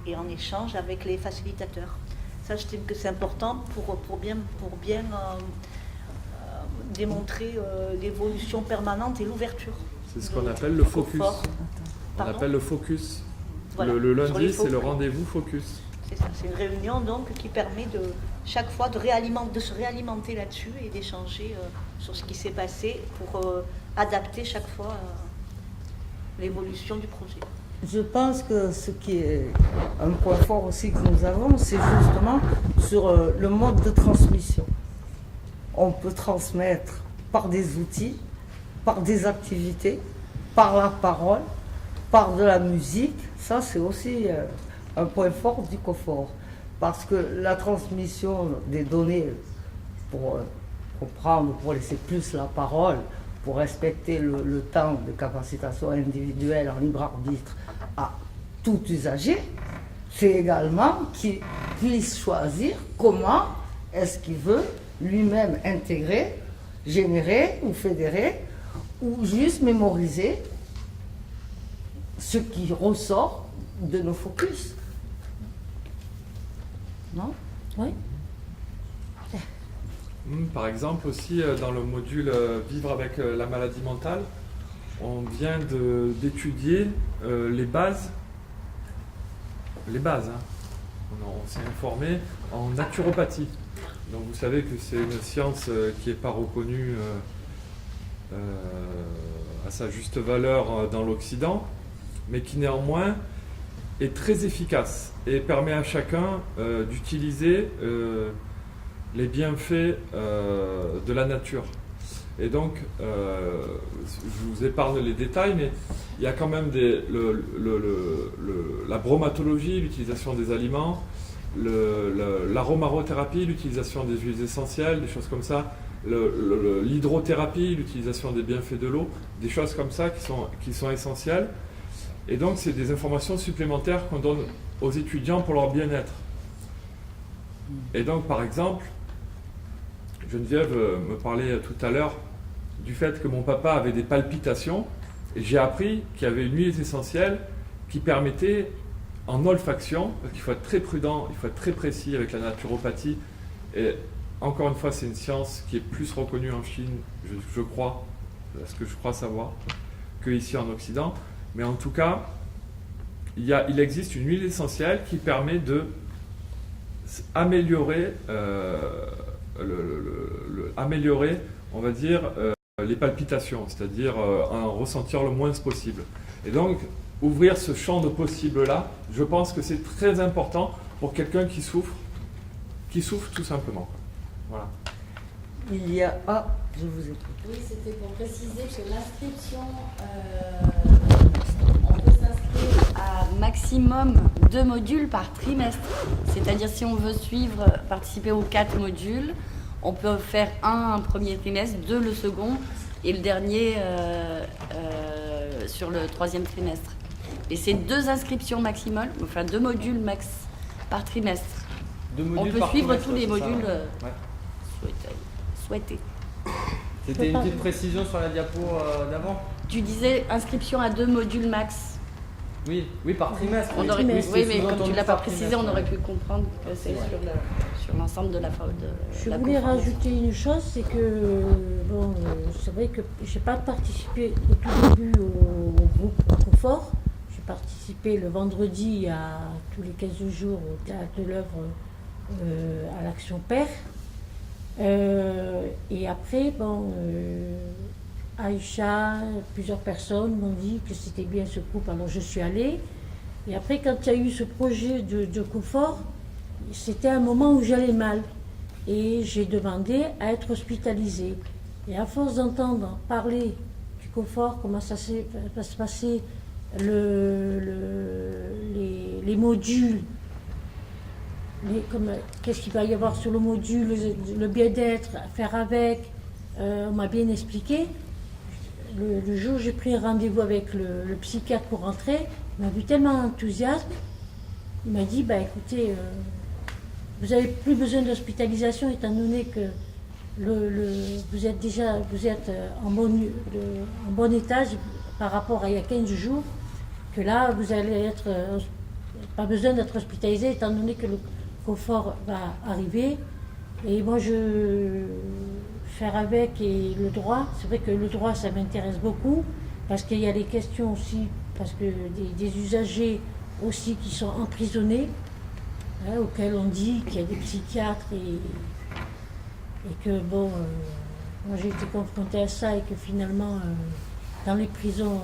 et en échange avec les facilitateurs. Ça, je trouve que c'est important pour bien démontrer l'évolution permanente et l'ouverture. C'est ce qu'on appelle le focus. On appelle le focus. Voilà, le lundi, c'est le rendez-vous focus. C'est ça, c'est une réunion donc qui permet de chaque fois de se réalimenter là-dessus et d'échanger sur ce qui s'est passé pour adapter chaque fois l'évolution du projet. Je pense que ce qui est un point fort aussi que nous avons, c'est justement sur le mode de transmission. On peut transmettre par des outils, par des activités, par la parole, par de la musique. Ça, c'est aussi un point fort du COFOR. Parce que la transmission des données, pour comprendre, pour laisser plus la parole, pour respecter le temps de capacitation individuelle en libre arbitre à tout usager, c'est également qu'il puisse choisir comment est-ce qu'il veut lui-même intégrer, générer ou fédérer, ou juste mémoriser ce qui ressort de nos focus. Non ? Oui. Par exemple aussi dans le module Vivre avec la maladie mentale, on vient d'étudier les bases. On s'est informé en naturopathie. Donc vous savez que c'est une science qui n'est pas reconnue à sa juste valeur dans l'Occident, mais qui néanmoins est très efficace et permet à chacun d'utiliser les bienfaits de la nature. Et donc, je vous épargne les détails, mais il y a quand même la bromatologie, l'utilisation des aliments, l'aromarothérapie, l'utilisation des huiles essentielles, des choses comme ça, l'hydrothérapie, l'utilisation des bienfaits de l'eau, des choses comme ça qui sont essentielles. Et donc, c'est des informations supplémentaires qu'on donne aux étudiants pour leur bien-être. Et donc, par exemple, Geneviève me parlait tout à l'heure du fait que mon papa avait des palpitations. Et j'ai appris qu'il y avait une huile essentielle qui permettait, en olfaction, parce qu'il faut être très prudent, il faut être très précis avec la naturopathie, et encore une fois, c'est une science qui est plus reconnue en Chine, je crois, ce que je crois savoir, qu'ici en Occident. Mais en tout cas, il existe une huile essentielle qui permet de améliorer, améliorer, on va dire, les palpitations, c'est-à-dire en ressentir le moins possible. Et donc, ouvrir ce champ de possibles-là, je pense que c'est très important pour quelqu'un qui souffre tout simplement. Voilà. Il y a... Ah, je vous écoute. Oui, c'était pour préciser que l'inscription, on peut s'inscrire à maximum 2 modules par trimestre. C'est-à-dire si on veut participer aux 4 modules, on peut faire un premier trimestre, 2 le second et le dernier sur le 3e trimestre. Et c'est 2 inscriptions maximum, enfin 2 modules max par trimestre. On peut suivre tous les modules souhaités. C'était une petite précision sur la diapo d'avant. Tu disais inscription à 2 modules max. Oui, par trimestre. On aurait, oui, oui, mais comme tu ne l'as pas par précisé, trimestre, on aurait pu comprendre que c'est sur l'ensemble de la Je la voulais conférence. rajouter une chose, c'est que bon, c'est vrai que je n'ai pas participé au tout début au groupe Confort. J'ai participé le vendredi à tous les 15 jours au Théâtre de l'œuvre à l'Action Père. Et après, bon, Aïcha, plusieurs personnes m'ont dit que c'était bien ce groupe, alors je suis allée. Et après, quand il y a eu ce projet de confort, c'était un moment où j'allais mal. Et j'ai demandé à être hospitalisée. Et à force d'entendre parler du confort, comment ça va se passer, les modules, qu'est-ce qu'il va y avoir sur le module, le bien-être, à faire avec, on m'a bien expliqué. Le jour où j'ai pris rendez-vous avec le psychiatre pour rentrer, il m'a vu tellement enthousiaste, il m'a dit, écoutez, vous n'avez plus besoin d'hospitalisation étant donné que vous êtes en bon état par rapport à il y a 15 jours, que là, vous allez pas besoin d'être hospitalisé étant donné que le confort va arriver. Et moi, faire avec et le droit, c'est vrai que le droit, ça m'intéresse beaucoup, parce qu'il y a des questions aussi, parce que des usagers aussi qui sont emprisonnés, auxquels on dit qu'il y a des psychiatres et que, bon, moi j'ai été confrontée à ça et que finalement, dans les prisons,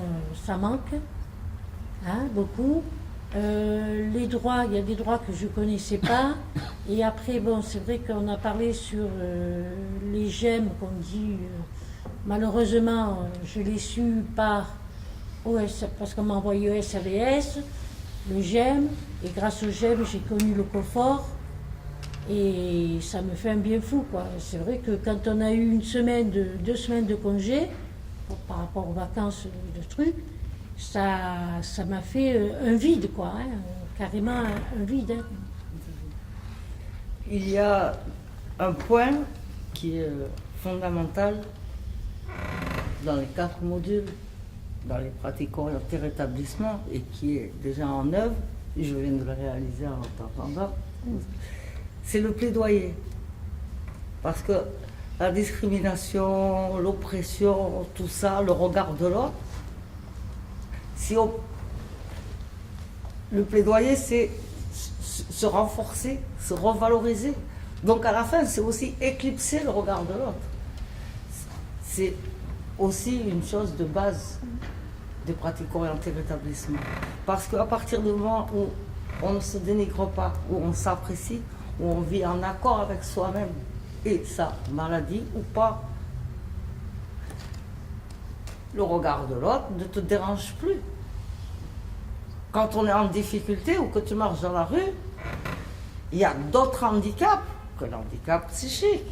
ça manque, beaucoup. Les droits, il y a des droits que je ne connaissais pas. Et après, bon, c'est vrai qu'on a parlé sur les GEM, qu'on dit, malheureusement, je l'ai su par OS, parce qu'on m'a envoyé au SAVS, le GEM, et grâce au GEM, j'ai connu le confort. Et ça me fait un bien fou, quoi. C'est vrai que quand on a eu 2 semaines de congé, par rapport aux vacances de trucs, ça m'a fait un vide, quoi, carrément un vide. Il y a un point qui est fondamental dans les 4 modules, dans les pratiques orientées rétablissement, et qui est déjà en œuvre, je viens de le réaliser en t'entendant, c'est le plaidoyer. Parce que la discrimination, l'oppression, tout ça, le regard de l'autre, le plaidoyer, c'est se renforcer, se revaloriser. Donc à la fin, c'est aussi éclipser le regard de l'autre. C'est aussi une chose de base des pratiques orientées rétablissement. Parce qu'à partir du moment où on ne se dénigre pas, où on s'apprécie, où on vit en accord avec soi-même et sa maladie ou pas, le regard de l'autre ne te dérange plus. Quand on est en difficulté ou que tu marches dans la rue, il y a d'autres handicaps que l'handicap psychique.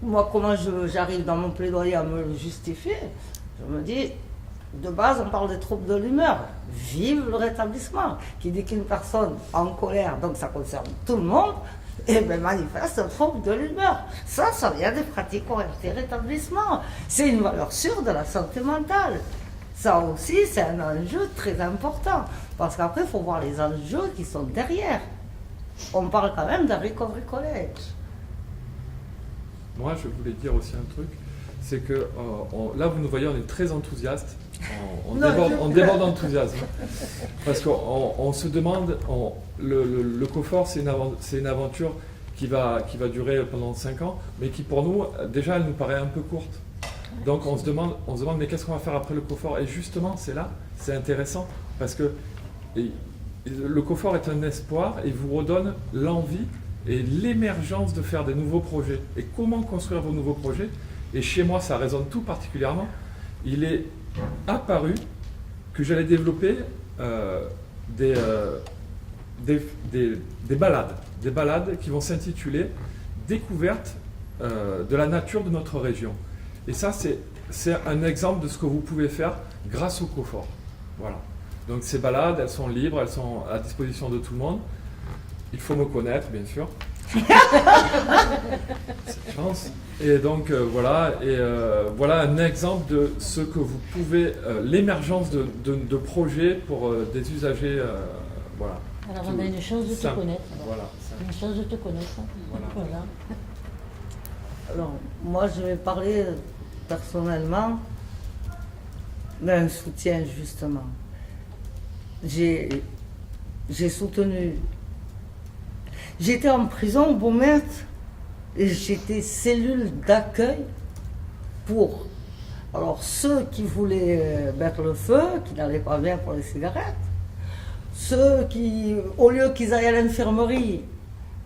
Moi, comment j'arrive dans mon plaidoyer à me le justifier? Je me dis, de base, on parle des troubles de l'humeur. Vive le rétablissement, qui dit qu'une personne en colère, donc ça concerne tout le monde, et bien manifeste un trouble de l'humeur. Ça vient des pratiques orientées rétablissement. C'est une valeur sûre de la santé mentale. Ça aussi, c'est un enjeu très important. Parce qu'après, il faut voir les enjeux qui sont derrière. On parle quand même d'un recovery college. Moi, je voulais dire aussi un truc, c'est que là, vous nous voyez, on est très enthousiaste. On déborde d'enthousiasme. Parce qu'on se demande, le COFOR, c'est une aventure qui va durer pendant 5 ans, mais qui pour nous, déjà, elle nous paraît un peu courte. Donc on se demande, mais qu'est-ce qu'on va faire après le COFOR? Et justement, c'est là, c'est intéressant, parce que le COFOR est un espoir et vous redonne l'envie et l'émergence de faire des nouveaux projets. Et comment construire vos nouveaux projets? Et chez moi, ça résonne tout particulièrement. Il est apparu que j'allais développer des balades qui vont s'intituler « Découverte de la nature de notre région ». Et ça, c'est un exemple de ce que vous pouvez faire grâce au COFOR. Voilà. Donc ces balades, elles sont libres, elles sont à disposition de tout le monde. Il faut me connaître, bien sûr. C'est chance. Et donc voilà un exemple de ce que vous pouvez, l'émergence de projets pour des usagers. Voilà. Alors on a une chance de te connaître. Voilà. Une chance de te connaître. Voilà. Alors, moi, je vais parler personnellement d'un soutien, justement. J'ai soutenu. J'étais en prison au Beaumet et j'étais cellule d'accueil pour ceux qui voulaient mettre le feu, qui n'allaient pas bien pour les cigarettes, ceux qui, au lieu qu'ils aillent à l'infirmerie,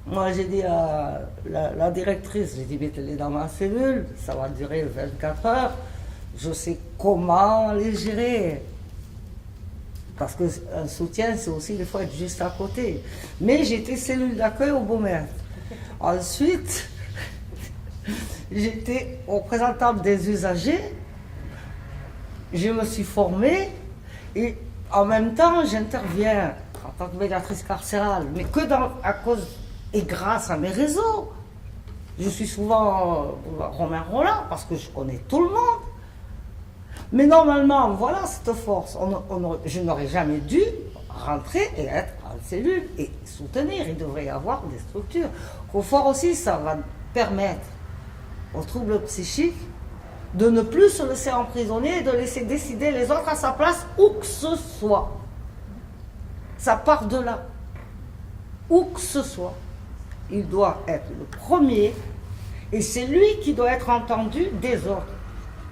moi j'ai dit à la directrice, j'ai dit mettez-les dans ma cellule, ça va durer 24 heures, je sais comment les gérer. Parce qu'un soutien, c'est aussi, il faut être juste à côté. Mais j'étais cellule d'accueil au Beaumet. Ensuite, j'étais représentante des usagers. Je me suis formée et en même temps, j'interviens en tant que médiatrice carcérale, mais que à cause et grâce à mes réseaux. Je suis souvent Romain Roland parce que je connais tout le monde. Mais normalement, voilà cette force. Je n'aurais jamais dû rentrer et être en cellule et soutenir. Il devrait y avoir des structures. Au fort aussi, ça va permettre aux troubles psychiques de ne plus se laisser emprisonner et de laisser décider les autres à sa place, où que ce soit. Ça part de là. Où que ce soit. Il doit être le premier et c'est lui qui doit être entendu des autres.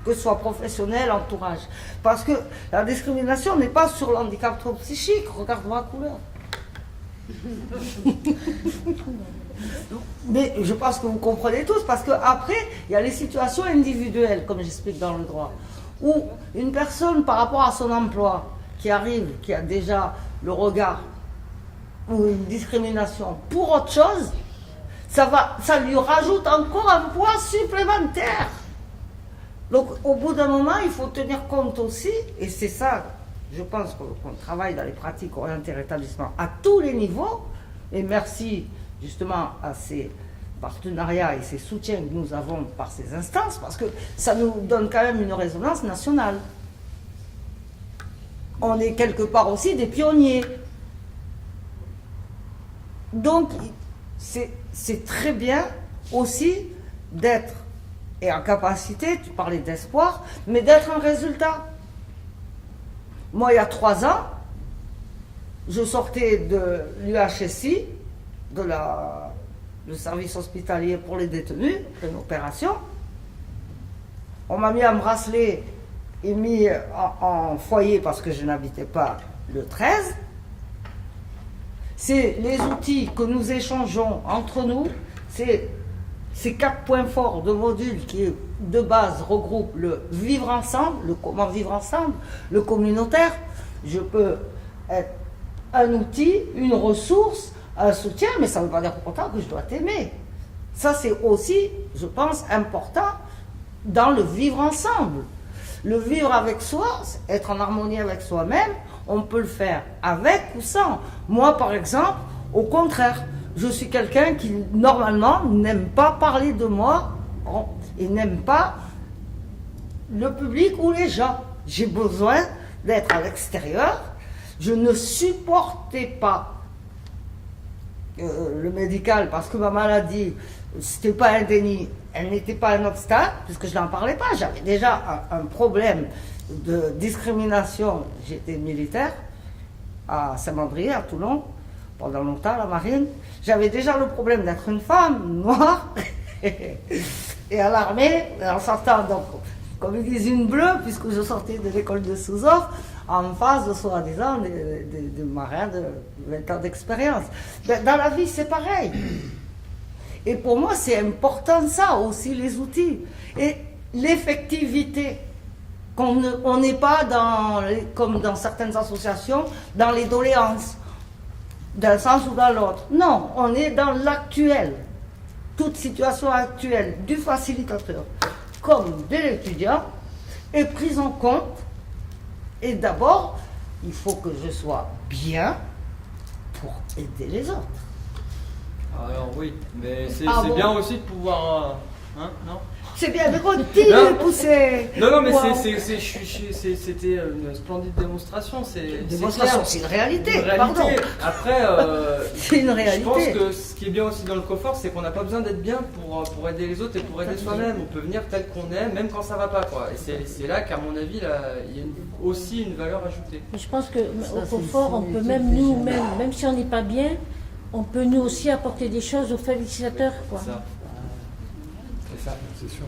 Que ce soit professionnel, entourage. Parce que la discrimination n'est pas sur l'handicap psychique. Regarde ma couleur. Mais je pense que vous comprenez tous, parce qu'après, il y a les situations individuelles, comme j'explique dans le droit, où une personne, par rapport à son emploi, qui arrive, qui a déjà le regard, ou une discrimination pour autre chose, ça lui rajoute encore un poids supplémentaire. Donc, au bout d'un moment, il faut tenir compte aussi, et c'est ça, je pense qu'on travaille dans les pratiques orientées rétablissement à tous les niveaux, et merci justement à ces partenariats et ces soutiens que nous avons par ces instances, parce que ça nous donne quand même une résonance nationale. On est quelque part aussi des pionniers. Donc, c'est très bien aussi d'être et en capacité, tu parlais d'espoir, mais d'être un résultat. Moi, il y a 3 ans, je sortais de l'UHSI, le service hospitalier pour les détenus, une opération. On m'a mis un bracelet et mis en foyer parce que je n'habitais pas le 13. C'est les outils que nous échangeons entre nous, c'est ces 4 points forts de module qui, de base, regroupent le vivre ensemble, le comment vivre ensemble, le communautaire. Je peux être un outil, une ressource, un soutien, mais ça ne veut pas dire pour autant que je dois t'aimer. Ça, c'est aussi, je pense, important dans le vivre ensemble. Le vivre avec soi, être en harmonie avec soi-même, on peut le faire avec ou sans. Moi, par exemple, au contraire, je suis quelqu'un qui, normalement, n'aime pas parler de moi et n'aime pas le public ou les gens. J'ai besoin d'être à l'extérieur. Je ne supportais pas le médical parce que ma maladie, c'était pas un déni, elle n'était pas un obstacle, puisque je n'en parlais pas. J'avais déjà un problème de discrimination. J'étais militaire à Saint-Mandrier, à Toulon, pendant longtemps, à la marine. J'avais déjà le problème d'être une femme noire et à l'armée, en sortant, donc, comme ils disent, une bleue, puisque je sortais de l'école de sous-offre, en face de soi-disant des marins de 20 ans d'expérience. Dans la vie, c'est pareil. Et pour moi, c'est important ça, aussi les outils. Et l'effectivité, on n'est pas comme dans certaines associations, dans les doléances, d'un sens ou dans l'autre. Non, on est dans l'actuel. Toute situation actuelle du facilitateur comme de l'étudiant est prise en compte. Et d'abord, il faut que je sois bien pour aider les autres. Alors oui, mais c'est Ah bon? bien aussi de pouvoir... hein, non? C'est bien, mais continue Non. de pousser. Non, mais Wow. c'était une splendide démonstration. C'est Démonstration, clair. c'est une réalité, Une réalité. pardon. Après, C'est une je réalité. pense que ce qui est bien aussi dans le COFOR, c'est qu'on n'a pas besoin d'être bien pour aider les autres et pour aider soi-même. On peut venir tel qu'on est, même quand ça va pas, quoi. Et c'est là qu'à mon avis, là, il y a aussi une valeur ajoutée. Mais je pense qu'au c'est confort, on une peut étude même déjà. nous-mêmes, même si on n'est pas bien, on peut nous aussi apporter des choses aux féliciteurs, quoi. C'est ça. C'est ça. C'est sûr.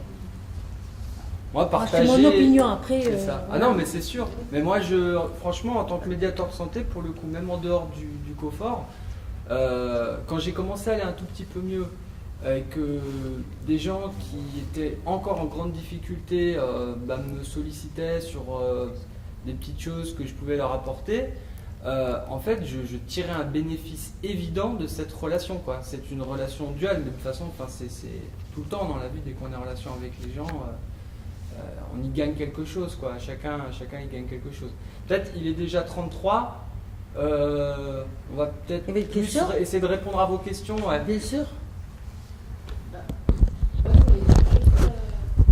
Moi, Moi, partager... c'est mon opinion, après. C'est ça. Ah non, mais c'est sûr. Mais moi, franchement, en tant que médiateur de santé, pour le coup, même en dehors du COFOR, quand j'ai commencé à aller un tout petit peu mieux, et que des gens qui étaient encore en grande difficulté me sollicitaient sur des petites choses que je pouvais leur apporter, en fait, je tirais un bénéfice évident de cette relation, quoi. C'est une relation duale, mais de toute façon, c'est tout le temps dans la vie, dès qu'on est en relation avec les gens, on y gagne quelque chose, quoi. Chacun y gagne quelque chose. Peut-être il est déjà 33. On va peut-être Il y avait une plus question essayer de répondre à vos questions. Ouais. Bien sûr.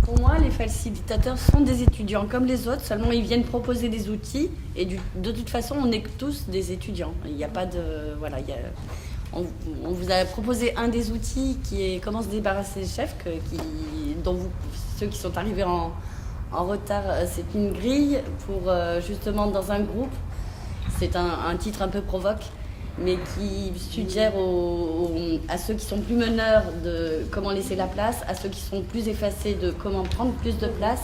Pour moi, les facilitateurs sont des étudiants comme les autres, seulement ils viennent proposer des outils et de toute façon, on est tous des étudiants. Il n'y a pas de... Voilà, on vous a proposé un des outils qui est comment se débarrasser des chefs, ceux qui sont arrivés en retard, c'est une grille pour justement dans un groupe. C'est un titre un peu provoque, mais qui suggère à ceux qui sont plus meneurs de comment laisser la place, à ceux qui sont plus effacés de comment prendre plus de place.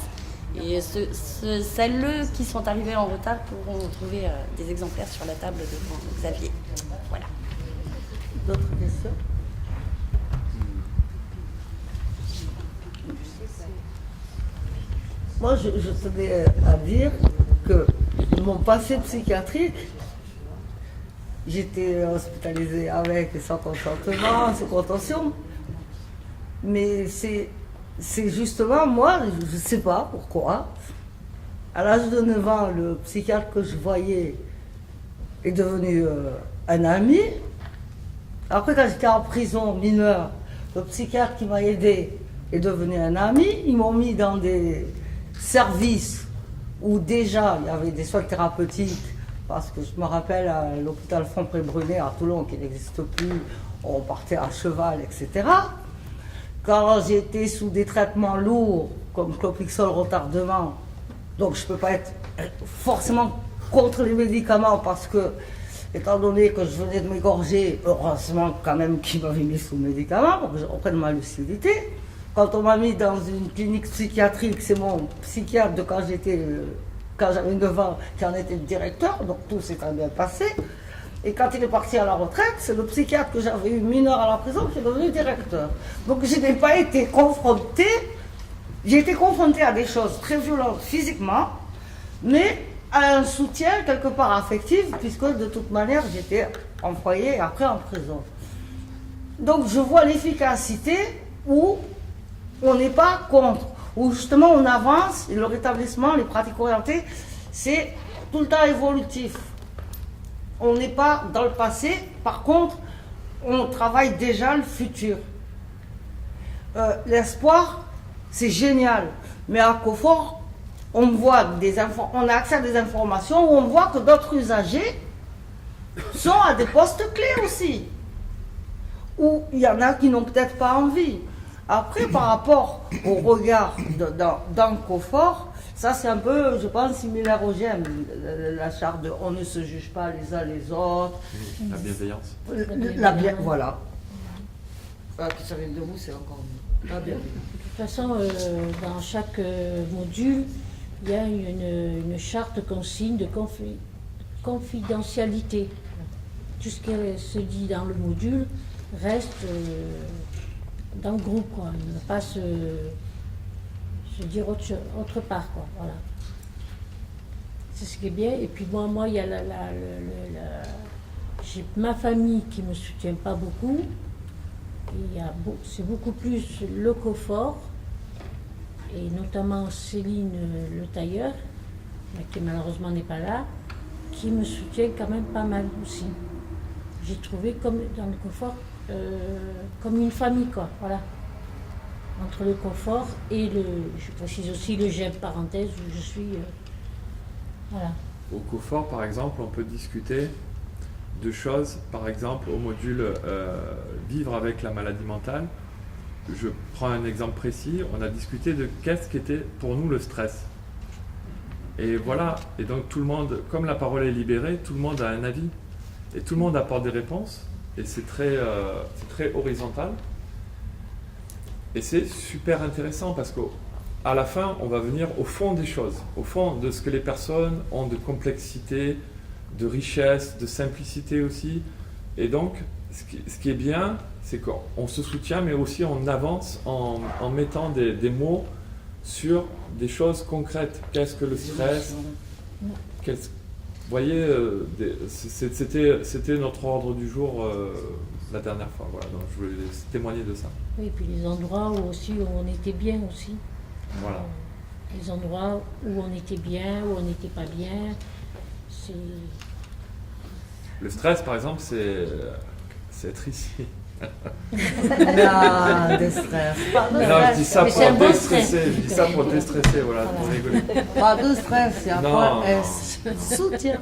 Et celles qui sont arrivés en retard pourront trouver des exemplaires sur la table devant Xavier. Voilà. D'autres questions? Moi, je tenais à dire que mon passé psychiatrique, j'étais hospitalisée avec et sans consentement, sous contention. Mais c'est justement, moi, je ne sais pas pourquoi, à l'âge de 9 ans, le psychiatre que je voyais est devenu un ami. Après, quand j'étais en prison mineure, le psychiatre qui m'a aidé est devenu un ami. Ils m'ont mis dans des services où déjà il y avait des soins thérapeutiques, parce que je me rappelle à l'hôpital Fompré-Brunet à Toulon qui n'existe plus, on partait à cheval, etc. Quand j'étais sous des traitements lourds comme Clopixol retardement, donc je ne peux pas être forcément contre les médicaments parce que, étant donné que je venais de m'égorger, heureusement quand même qu'ils m'avaient mis sous médicaments pour que je reprenne ma lucidité. Quand on m'a mis dans une clinique psychiatrique, c'est mon psychiatre de quand j'avais 9 ans qui en était le directeur, donc tout s'est très bien passé. Et quand il est parti à la retraite, c'est le psychiatre que j'avais eu mineur à la prison qui est devenu directeur. Donc je n'ai pas été confrontée, j'ai été confrontée à des choses très violentes physiquement, mais à un soutien quelque part affectif, puisque de toute manière j'étais en foyer et après en prison. Donc je vois l'efficacité où on n'est pas contre, où justement on avance, et le rétablissement, les pratiques orientées, c'est tout le temps évolutif. On n'est pas dans le passé, par contre, on travaille déjà le futur. L'espoir, c'est génial. Mais à Confort, on a accès à des informations où on voit que d'autres usagers sont à des postes clés aussi. Où il y en a qui n'ont peut-être pas envie. Après, par rapport au regard dans Confort, ça c'est un peu, je pense, similaire au GEM, la charte de on ne se juge pas les uns les autres. La bienveillance. Voilà. Qui ça vient de vous, c'est encore mieux. La bienveillance. De toute façon, dans chaque module, il y a une charte consigne de confidentialité. Tout ce qui se dit dans le module reste dans le groupe, quoi. Il ne va pas se dire autre part, quoi. Voilà. C'est ce qui est bien. Et puis moi il y a j'ai ma famille qui ne me soutient pas beaucoup. C'est beaucoup plus le Confort, et notamment Céline Le Tailleur, mais qui malheureusement n'est pas là, qui me soutient quand même pas mal aussi. J'ai trouvé comme dans le Confort comme une famille, quoi, voilà. Entre le Confort et je précise aussi le GEM parenthèse où je suis, voilà. Au Confort, par exemple, on peut discuter de choses, par exemple, au module vivre avec la maladie mentale. Je prends un exemple précis, on a discuté de qu'est-ce qu'était pour nous le stress. Et voilà, et donc tout le monde, comme la parole est libérée, tout le monde a un avis. Et tout le monde apporte des réponses, et c'est très horizontal. Et c'est super intéressant parce qu'à la fin, on va venir au fond des choses, au fond de ce que les personnes ont de complexité, de richesse, de simplicité aussi. Et donc, ce qui est bien, c'est qu'on se soutient, mais aussi on avance en mettant des mots sur des choses concrètes. Qu'est-ce que le stress? Vous voyez, c'était notre ordre du jour la dernière fois. Voilà, donc je voulais témoigner de ça. Oui, et puis les endroits où on était bien aussi. Voilà. Les endroits où on était bien, où on n'était pas bien. Le stress, par exemple, c'est être ici. Non, de stress. Non, je dis ça pour déstresser. Je dis ça pour déstresser, voilà, pour rigoler. Pas de stress, il y a Non. pas S. Soutien.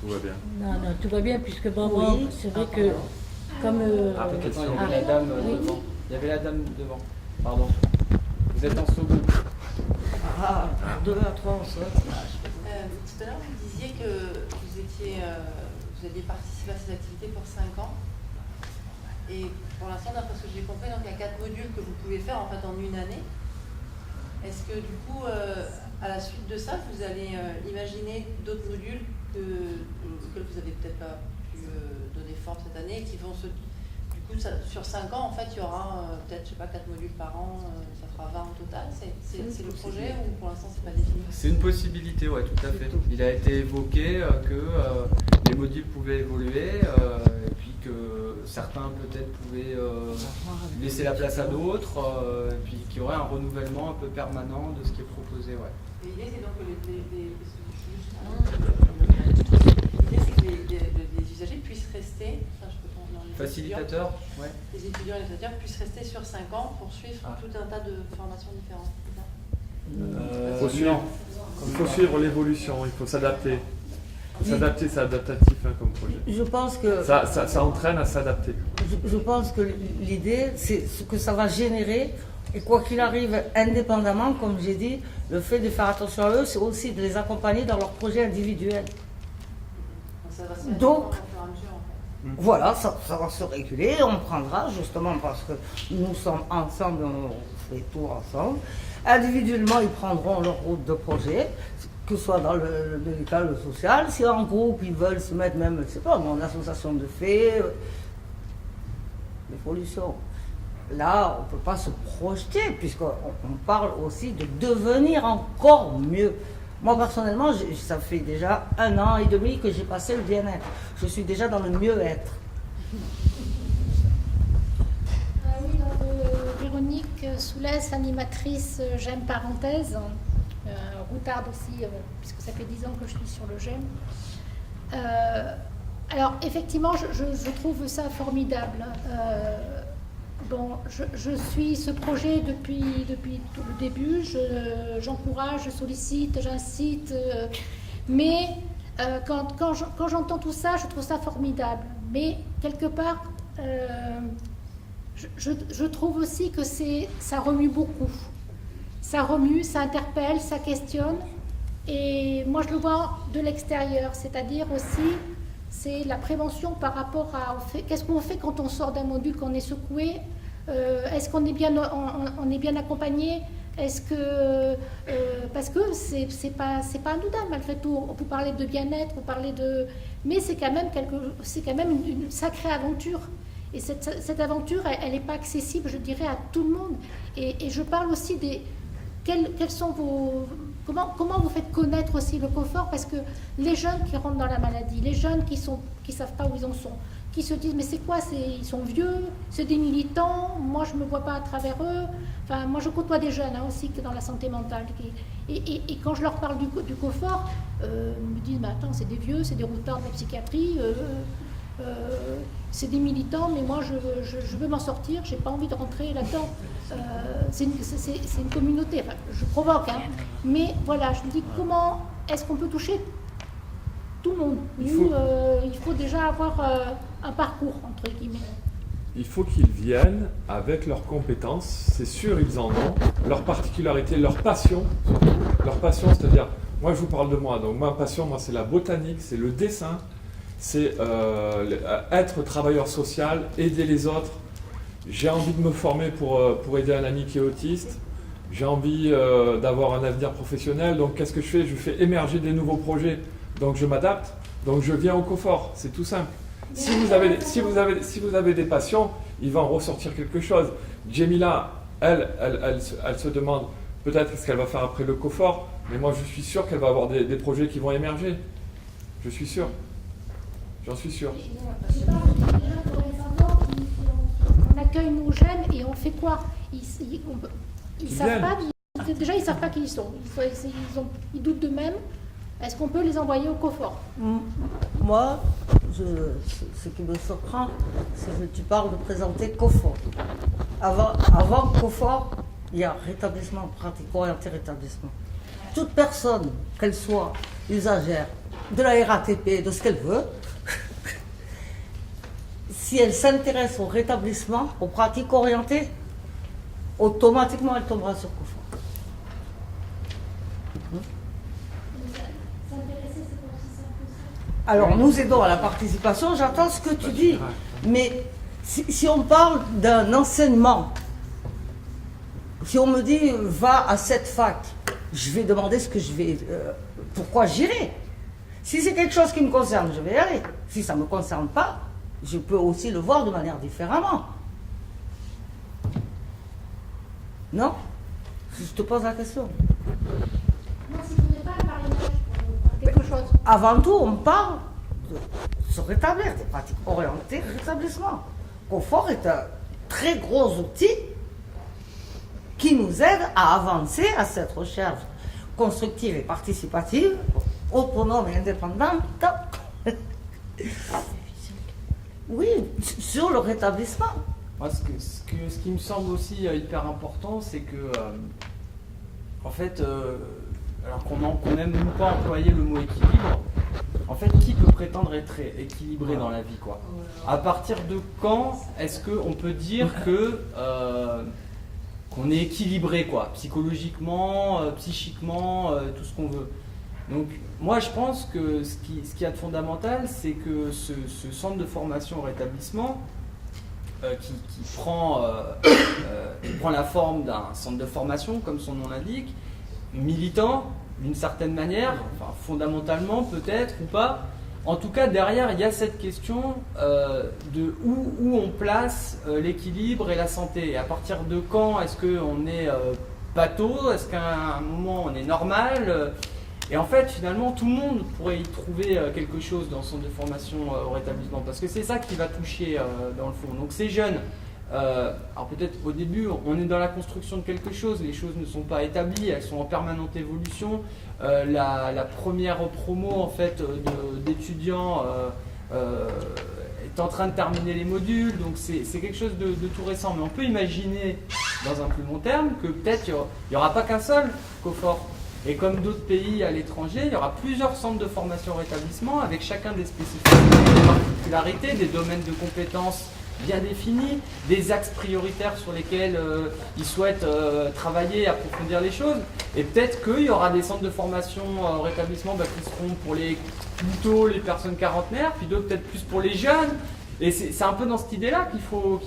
Tout va bien. Non, tout va bien, puisque moi, c'est vrai que comme... Attends, il y avait la dame devant. Il y avait la dame devant. Pardon. Vous êtes en second. Ah, 2 à 3, on saute. Tout à l'heure, vous disiez que vous alliez participer à ces activités pour 5 ans. Et pour l'instant, d'après ce que j'ai compris, donc il y a 4 modules que vous pouvez faire en fait en une année. Est-ce que du coup, à la suite de ça, vous allez imaginer d'autres modules auxquels vous n'avez peut-être pas pu donner forme cette année, qui vont du coup, sur 5 ans, en fait, il y aura peut-être, je sais pas, 4 modules par an, ça fera 20 au total. C'est le projet ou pour l'instant, c'est pas défini? C'est une possibilité, ouais, tout à fait. Il a été évoqué que les modules pouvaient évoluer et puis que certains peut-être pouvaient laisser la place à d'autres et puis qu'il y aurait un renouvellement un peu permanent de ce qui est proposé, ouais. Et l'idée, c'est donc que l'idée, c'est que les usagers puissent rester, Facilitateur, ouais. Les étudiants et les étudiants puissent rester sur 5 ans pour suivre tout un tas de formations différentes. Il faut suivre l'évolution, il faut s'adapter. S'adapter, c'est adaptatif comme projet. Je pense que... Ça entraîne à s'adapter. Je pense que l'idée, c'est ce que ça va générer. Et quoi qu'il arrive, indépendamment, comme j'ai dit, le fait de faire attention à eux, c'est aussi de les accompagner dans leurs projets individuels. Ça va se faire Donc, au fur et à mesure, en fait. Voilà, ça va se réguler. On prendra, justement, parce que nous sommes ensemble, on fait tout ensemble. Individuellement, ils prendront leur route de projet, que ce soit dans le médical, le social. Si en groupe, ils veulent se mettre même, je sais pas, dans l'association de faits, l'évolution. Là, on ne peut pas se projeter, puisqu'on parle aussi de devenir encore mieux. Moi, personnellement, ça fait déjà 1 an et demi que j'ai passé le bien-être. Je suis déjà dans le mieux-être. Oui, Véronique Soulès, animatrice GEM parenthèse, routarde aussi, puisque ça fait 10 ans que je suis sur le GEM. Alors, effectivement, je trouve ça formidable. Bon, je suis ce projet depuis tout le début. J'encourage, je sollicite, j'incite. Mais quand j'entends tout ça, je trouve ça formidable. Mais quelque part, je trouve aussi que ça remue beaucoup. Ça remue, ça interpelle, ça questionne. Et moi, je le vois de l'extérieur. C'est-à-dire aussi, c'est la prévention par rapport à qu'est-ce qu'on fait quand on sort d'un module, qu'on est secoué. Est-ce qu'on est bien, on est bien accompagné? Est-ce que parce que c'est pas anodin malgré tout. On peut parler de bien-être, on peut parler de, mais c'est quand même une sacrée aventure. Et cette aventure, elle n'est pas accessible, je dirais, à tout le monde. Et je parle aussi des quels sont vos comment vous faites connaître aussi le confort, parce que les jeunes qui rentrent dans la maladie, les jeunes qui savent pas où ils en sont, qui se disent mais c'est quoi, ils sont vieux, c'est des militants, moi je me vois pas à travers eux. Enfin, moi je côtoie des jeunes aussi dans la santé mentale et quand je leur parle du confort, ils me disent mais attends, c'est des vieux, c'est des routards de la psychiatrie, c'est des militants, mais moi je veux m'en sortir, j'ai pas envie de rentrer là-dedans. C'est une communauté, enfin, je provoque, hein. Mais voilà, je me dis comment est-ce qu'on peut toucher tout le monde. Il faut déjà avoir un parcours, entre guillemets. Il faut qu'ils viennent avec leurs compétences, c'est sûr, ils en ont, leur particularité, leur passion, c'est-à-dire, moi je vous parle de moi, donc ma passion, moi c'est la botanique, c'est le dessin, c'est être travailleur social, aider les autres. J'ai envie de me former pour aider un ami qui est autiste, j'ai envie d'avoir un avenir professionnel, donc qu'est-ce que je fais? Je fais émerger des nouveaux projets, donc je m'adapte, donc je viens au confort, c'est tout simple. Si vous avez des passions, il va en ressortir quelque chose. Jemila, elle se demande peut-être ce qu'elle va faire après le confort, mais moi je suis sûr qu'elle va avoir des projets qui vont émerger. Je suis sûr. J'en suis sûr. On accueille nos jeunes et on fait quoi? Ils savent pas. Déjà, ils savent pas qui ils sont. Ils doutent d'eux-mêmes. Est-ce qu'on peut les envoyer au confort? Moi, ce qui me surprend, c'est que tu parles de présenter confort. Avant confort, il y a rétablissement, pratique-orienté rétablissement. Toute personne, qu'elle soit usagère de la RATP, de ce qu'elle veut, si elle s'intéresse au rétablissement, aux pratiques orientées, automatiquement elle tombera sur confort. Alors nous aidons à la participation, j'entends ce que tu dis, mais si on parle d'un enseignement, si on me dit va à cette fac, je vais demander pourquoi j'irai. Si c'est quelque chose qui me concerne, je vais y aller. Si ça ne me concerne pas, je peux aussi le voir de manière différemment. Non? Si je te pose la question. Non, si vous n'êtes pas le parrainage pour quelque chose. Avant tout, on parle de se rétablir, des pratiques orientées, rétablissement. Confort est un très gros outil qui nous aide à avancer à cette recherche constructive et participative, autonome et indépendante. Oui, sur le rétablissement. Moi, ce qui me semble aussi hyper important, c'est que, en fait, alors qu'on n'aime pas employer le mot équilibre, en fait, qui peut prétendre être équilibré dans la vie, quoi? À partir de quand est-ce qu'on peut dire qu'on est équilibré, quoi, psychologiquement, psychiquement, tout ce qu'on veut? Donc, moi, je pense que ce qu'il y a de fondamental, c'est que ce centre de formation au rétablissement, qui prend la forme d'un centre de formation, comme son nom l'indique, militant, d'une certaine manière, enfin, fondamentalement peut-être ou pas. En tout cas, derrière, il y a cette question de où on place l'équilibre et la santé. Et à partir de quand est-ce qu'on est pâteau? Est-ce qu'à un moment on est normal? Et en fait, finalement, tout le monde pourrait y trouver quelque chose dans son centre de formation au rétablissement, parce que c'est ça qui va toucher dans le fond. Donc ces jeunes, alors peut-être au début, on est dans la construction de quelque chose, les choses ne sont pas établies, elles sont en permanente évolution. La première promo en fait d'étudiants est en train de terminer les modules, donc c'est quelque chose de tout récent. Mais on peut imaginer, dans un plus long terme, que peut-être il n'y aura pas qu'un seul COFOR. Et comme d'autres pays à l'étranger, il y aura plusieurs centres de formation rétablissement avec chacun des spécificités, des particularités, des domaines de compétences bien définis, des axes prioritaires sur lesquels ils souhaitent travailler, approfondir les choses. Et peut-être qu'il y aura des centres de formation rétablissement qui seront pour plutôt les personnes quarantenaires, puis d'autres peut-être plus pour les jeunes. Et c'est un peu dans cette idée-là qu'il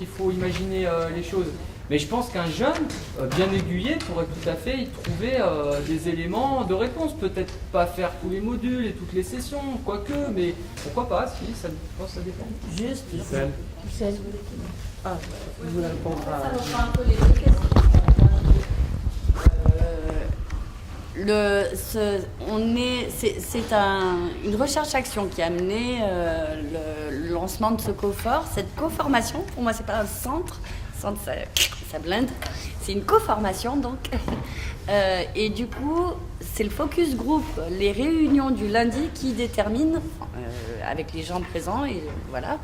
faut imaginer les choses. Mais je pense qu'un jeune, bien aiguillé, pourrait tout à fait y trouver des éléments de réponse. Peut-être pas faire tous les modules et toutes les sessions, quoique, mais pourquoi pas, si, je pense que ça dépend. Juste, Gisèle. Ah, je voulais répondre à... Ça reprend un peu les deux questions. C'est une recherche-action qui a amené le lancement de ce COFOR. Cette co-formation, pour moi, c'est pas un centre ça blinde, c'est une co-formation donc. Et du coup, c'est le focus group, les réunions du lundi qui déterminent, avec les gens présents, et voilà,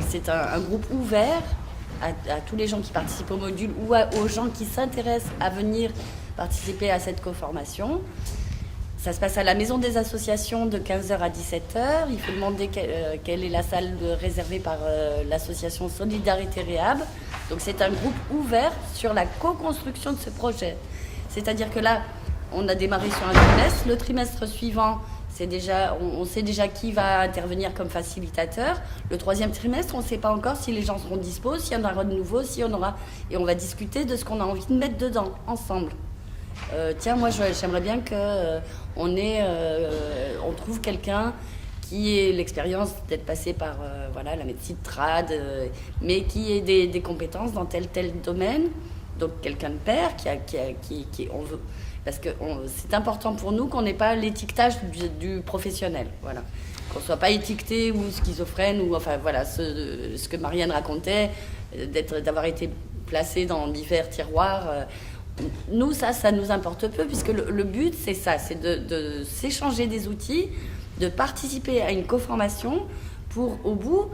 c'est un groupe ouvert à tous les gens qui participent au module ou aux gens qui s'intéressent à venir participer à cette co-formation. Ça se passe à la Maison des Associations de 15h à 17h. Il faut demander quelle est la salle réservée par l'association Solidarité Réhab. Donc c'est un groupe ouvert sur la co-construction de ce projet. C'est-à-dire que là, on a démarré sur un trimestre. Le trimestre suivant, on sait déjà qui va intervenir comme facilitateur. Le troisième trimestre, on ne sait pas encore si les gens seront dispo, s'il y en aura de nouveau, s'il y en aura... Et on va discuter de ce qu'on a envie de mettre dedans, ensemble. Tiens, moi j'aimerais bien qu'on on trouve quelqu'un qui ait l'expérience d'être passé par la médecine trad, mais qui ait des compétences dans tel domaine. Donc quelqu'un de pair qui on veut, parce que c'est important pour nous qu'on n'ait pas l'étiquetage du professionnel, voilà, qu'on soit pas étiqueté ou schizophrène ou enfin voilà ce que Marianne racontait, d'avoir été placé dans divers tiroirs. Nous, ça nous importe peu, puisque le but, c'est ça, c'est de s'échanger des outils, de participer à une co-formation pour, au bout,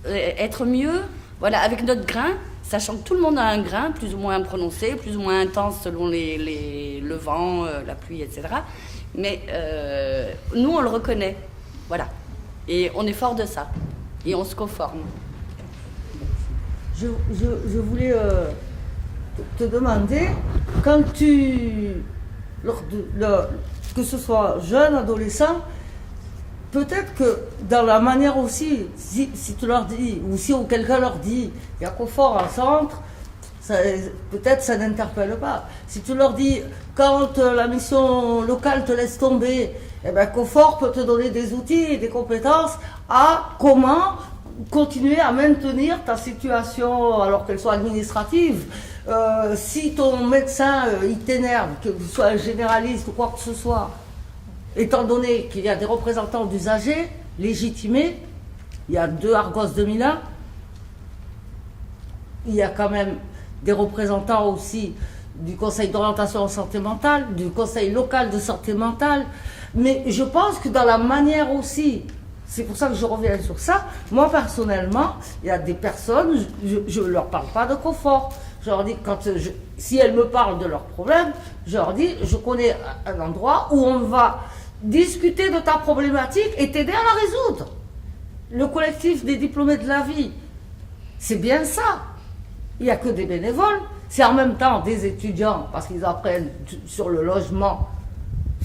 être mieux, voilà, avec notre grain, sachant que tout le monde a un grain, plus ou moins prononcé, plus ou moins intense selon le vent, la pluie, etc. Mais nous, on le reconnaît, voilà. Et on est fort de ça. Et on se co-forme. Je voulais... te demander, quand que ce soit jeune, adolescent, peut-être que dans la manière aussi, si tu leur dis, ou si quelqu'un leur dit, il y a COFOR en centre, peut-être ça n'interpelle pas. Si tu leur dis, quand la mission locale te laisse tomber, eh ben COFOR peut te donner des outils et des compétences à comment continuer à maintenir ta situation, alors qu'elle soit administrative. Si ton médecin il t'énerve, que tu sois un généraliste ou quoi que ce soit, étant donné qu'il y a des représentants d'usagers légitimés, il y a 2 Argos 2001, il y a quand même des représentants aussi du Conseil d'orientation en santé mentale, du Conseil local de santé mentale, mais je pense que dans la manière aussi, c'est pour ça que je reviens sur ça, moi personnellement, il y a des personnes, je ne leur parle pas de COFOR. Je leur dis, si elles me parlent de leurs problèmes, je leur dis, je connais un endroit où on va discuter de ta problématique et t'aider à la résoudre. Le collectif des diplômés de la vie, c'est bien ça. Il n'y a que des bénévoles. C'est en même temps des étudiants, parce qu'ils apprennent sur le logement.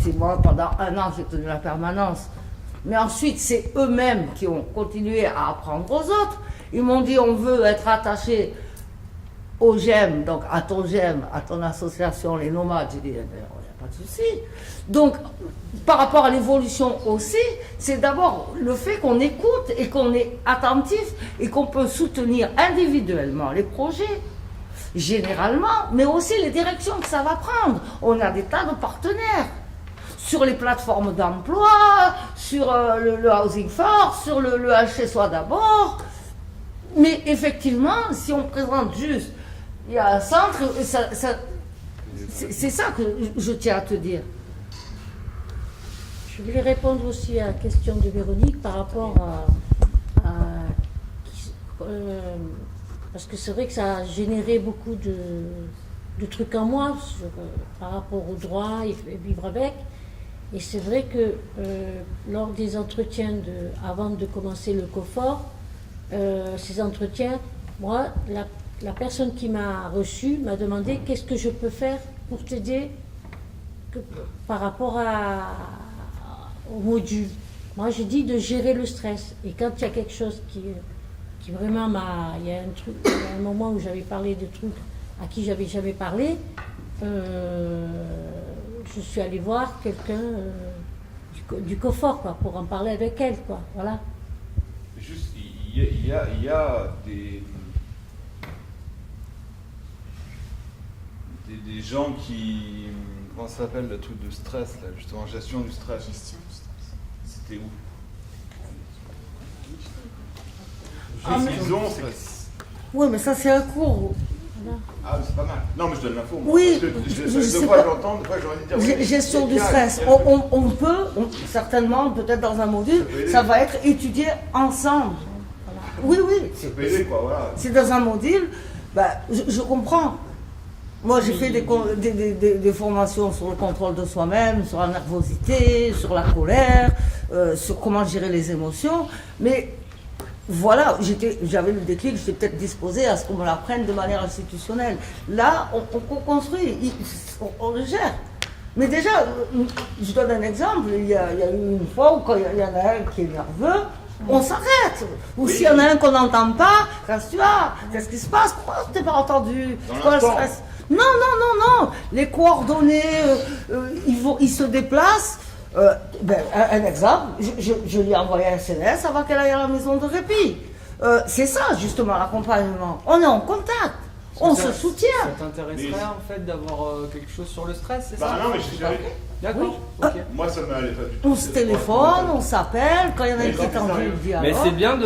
C'est moi, pendant 1 an, j'ai tenu la permanence. Mais ensuite, c'est eux-mêmes qui ont continué à apprendre aux autres. Ils m'ont dit, on veut être attachés au GEM, donc à ton GEM, à ton association, les nomades. J'ai dit, il n'y a pas de souci. Donc, par rapport à l'évolution aussi, c'est d'abord le fait qu'on écoute et qu'on est attentif et qu'on peut soutenir individuellement les projets, généralement, mais aussi les directions que ça va prendre. On a des tas de partenaires sur les plateformes d'emploi, sur le Housing Force, sur le H Soi d'abord. Mais effectivement, si on présente juste, il y a un centre, c'est ça que je tiens à te dire. Je voulais répondre aussi à la question de Véronique par rapport parce que c'est vrai que ça a généré beaucoup de trucs en moi par rapport au droit et vivre avec. Et c'est vrai que lors des entretiens avant de commencer le COFOR, ces entretiens, moi, la personne qui m'a reçue m'a demandé qu'est-ce que je peux faire pour t'aider par rapport au module. Moi, j'ai dit de gérer le stress. Et quand il y a quelque chose qui vraiment m'a... Il y a un moment où j'avais parlé de trucs à qui j'avais jamais parlé, je suis allée voir quelqu'un du COFOR, quoi, pour en parler avec elle, quoi. Voilà. Juste, il y a des gens qui... Comment ça s'appelle le truc de stress, là, justement, gestion du stress. C'était où? Ils ont... Oui, mais ça, c'est un cours. Ah, c'est pas mal. Non, mais je donne l'info. Oui, deux fois j'entends, deux fois j'ai envie de dire... oui, gestion du stress. On peut, certainement, peut-être dans un module, ça va être étudié ensemble. Oui, oui. Ça peut aider, quoi, voilà. C'est dans un module, je comprends. Moi, j'ai fait des formations sur le contrôle de soi-même, sur la nervosité, sur la colère, sur comment gérer les émotions. Mais voilà, j'avais le déclic, j'étais peut-être disposée à ce qu'on me l'apprenne de manière institutionnelle. Là, on construit, on le gère. Mais déjà, je donne un exemple, il y a eu une fois où quand il y en a un qui est nerveux, on s'arrête. Ou s'il y en a un qu'on n'entend pas, qu'est-ce qui se passe? Pourquoi tu n'es pas entendu? Quoi, le stress? Non. Les coordonnées, ils se déplacent. Un exemple, je lui ai envoyé un SMS avant qu'elle aille à la maison de répit. C'est ça, justement, l'accompagnement. On est en contact. On se soutient. Ça t'intéresserait en fait d'avoir quelque chose sur le stress, c'est ça? Non, mais je suis D'accord. Oui. Ok. Moi, ça m'allait pas du tout. On se téléphone, on s'appelle, quand il y en a qui est tendu, le dialogue. Mais c'est bien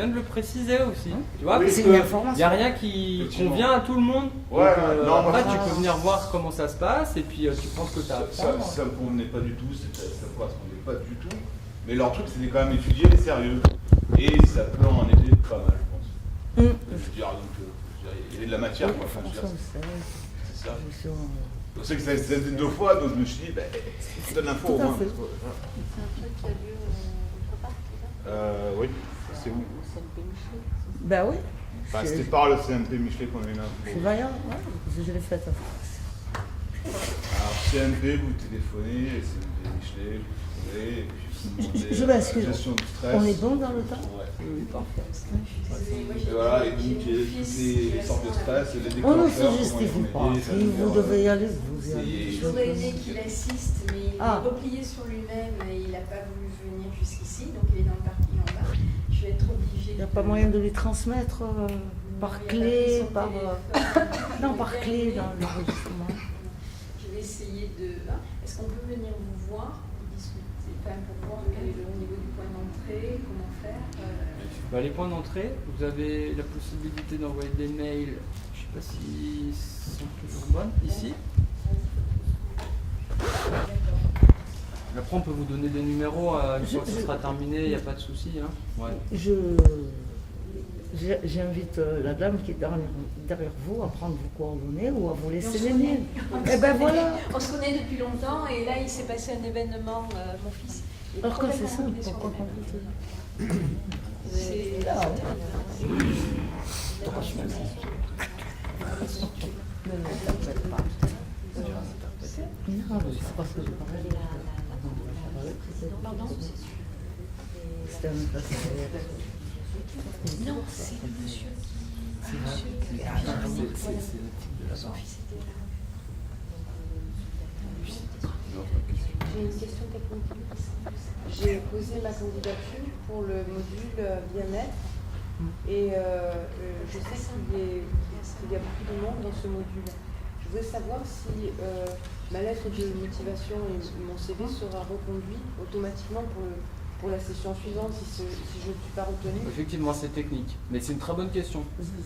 de le préciser aussi. Tu vois, Oui, parce c'est que une information. il n'y a rien qui convient à tout le monde. Ouais, Donc, non, moi, après, tu peux venir voir comment ça se passe et puis tu prends ce que tu as à apprendre. Ça me convenait pas du tout, ça me correspondait pas du tout. Mais leur truc, c'était quand même étudier les sérieux. Et ça peut en aider pas mal, je pense. Je veux dire, donc, il y avait de la matière, quoi. Enfin, je veux dire, c'est ça. Je sais que ça a été 2 fois, donc je me suis dit, donne l'info au moins. C'est un truc qui a lieu autre part, c'est ça? Oui, c'est où? Ben oui. Enfin, c'était par le CMP Michelet qu'on a eu l'info. C'est vaillant, ouais, je l'ai fait. Alors, CMP, vous téléphonez, CMP Michelet, vous trouvez, et puis Je m'excuse. gestion du stress. On est bon dans le temps? Ouais. Oui, parfait. Et voilà, et donc toutes les sortes de stress, les On ne déclencheurs, se justifie pas. comment les Si remédier, vous devez y aller, vous y C'est- allez. J'aurais aimé qu'il assiste, mais il Ah. est replié sur lui-même et il n'a pas voulu venir jusqu'ici, donc il est dans le parking en bas. Je vais être obligée. Il n'y a pas moyen de lui transmettre par clé, par... Non, par clé dans l'enregistrement. Je vais essayer de... Est-ce qu'on peut venir vous voir, discuter, enfin, pour voir quel est le niveau du point d'entrée, comment faire Les points d'entrée, vous avez la possibilité d'envoyer des mails, je ne sais pas si sont toujours bonnes, ici. Après on peut vous donner des numéros, une fois que ce sera terminé, il n'y a pas de souci. Hein. Ouais. J'invite la dame qui est derrière vous à prendre vos coordonnées ou à vous laisser les miennes. Eh ben voilà. On se connaît depuis longtemps et là il s'est passé un événement, mon fils. est Alors que c'est complètement ça, bloqué sur pourquoi lui-même. C'est Ah, non, mais c'est parce que je parlais. Pardon? C'était un Non, c'est le monsieur. C'est le type de la barre. J'ai une question technique. J'ai posé ma candidature pour le module bien-être et je sais qu'il y a beaucoup de monde dans ce module. Je voulais savoir si ma lettre de motivation et mon CV sera reconduit automatiquement pour la session suivante si je ne suis pas retenue. Effectivement, c'est technique, mais c'est une très bonne question.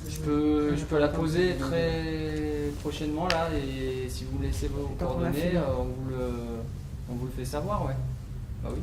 Je peux la poser très prochainement là, et si vous me laissez vos coordonnées, on vous le fait savoir, ouais. Bah oui.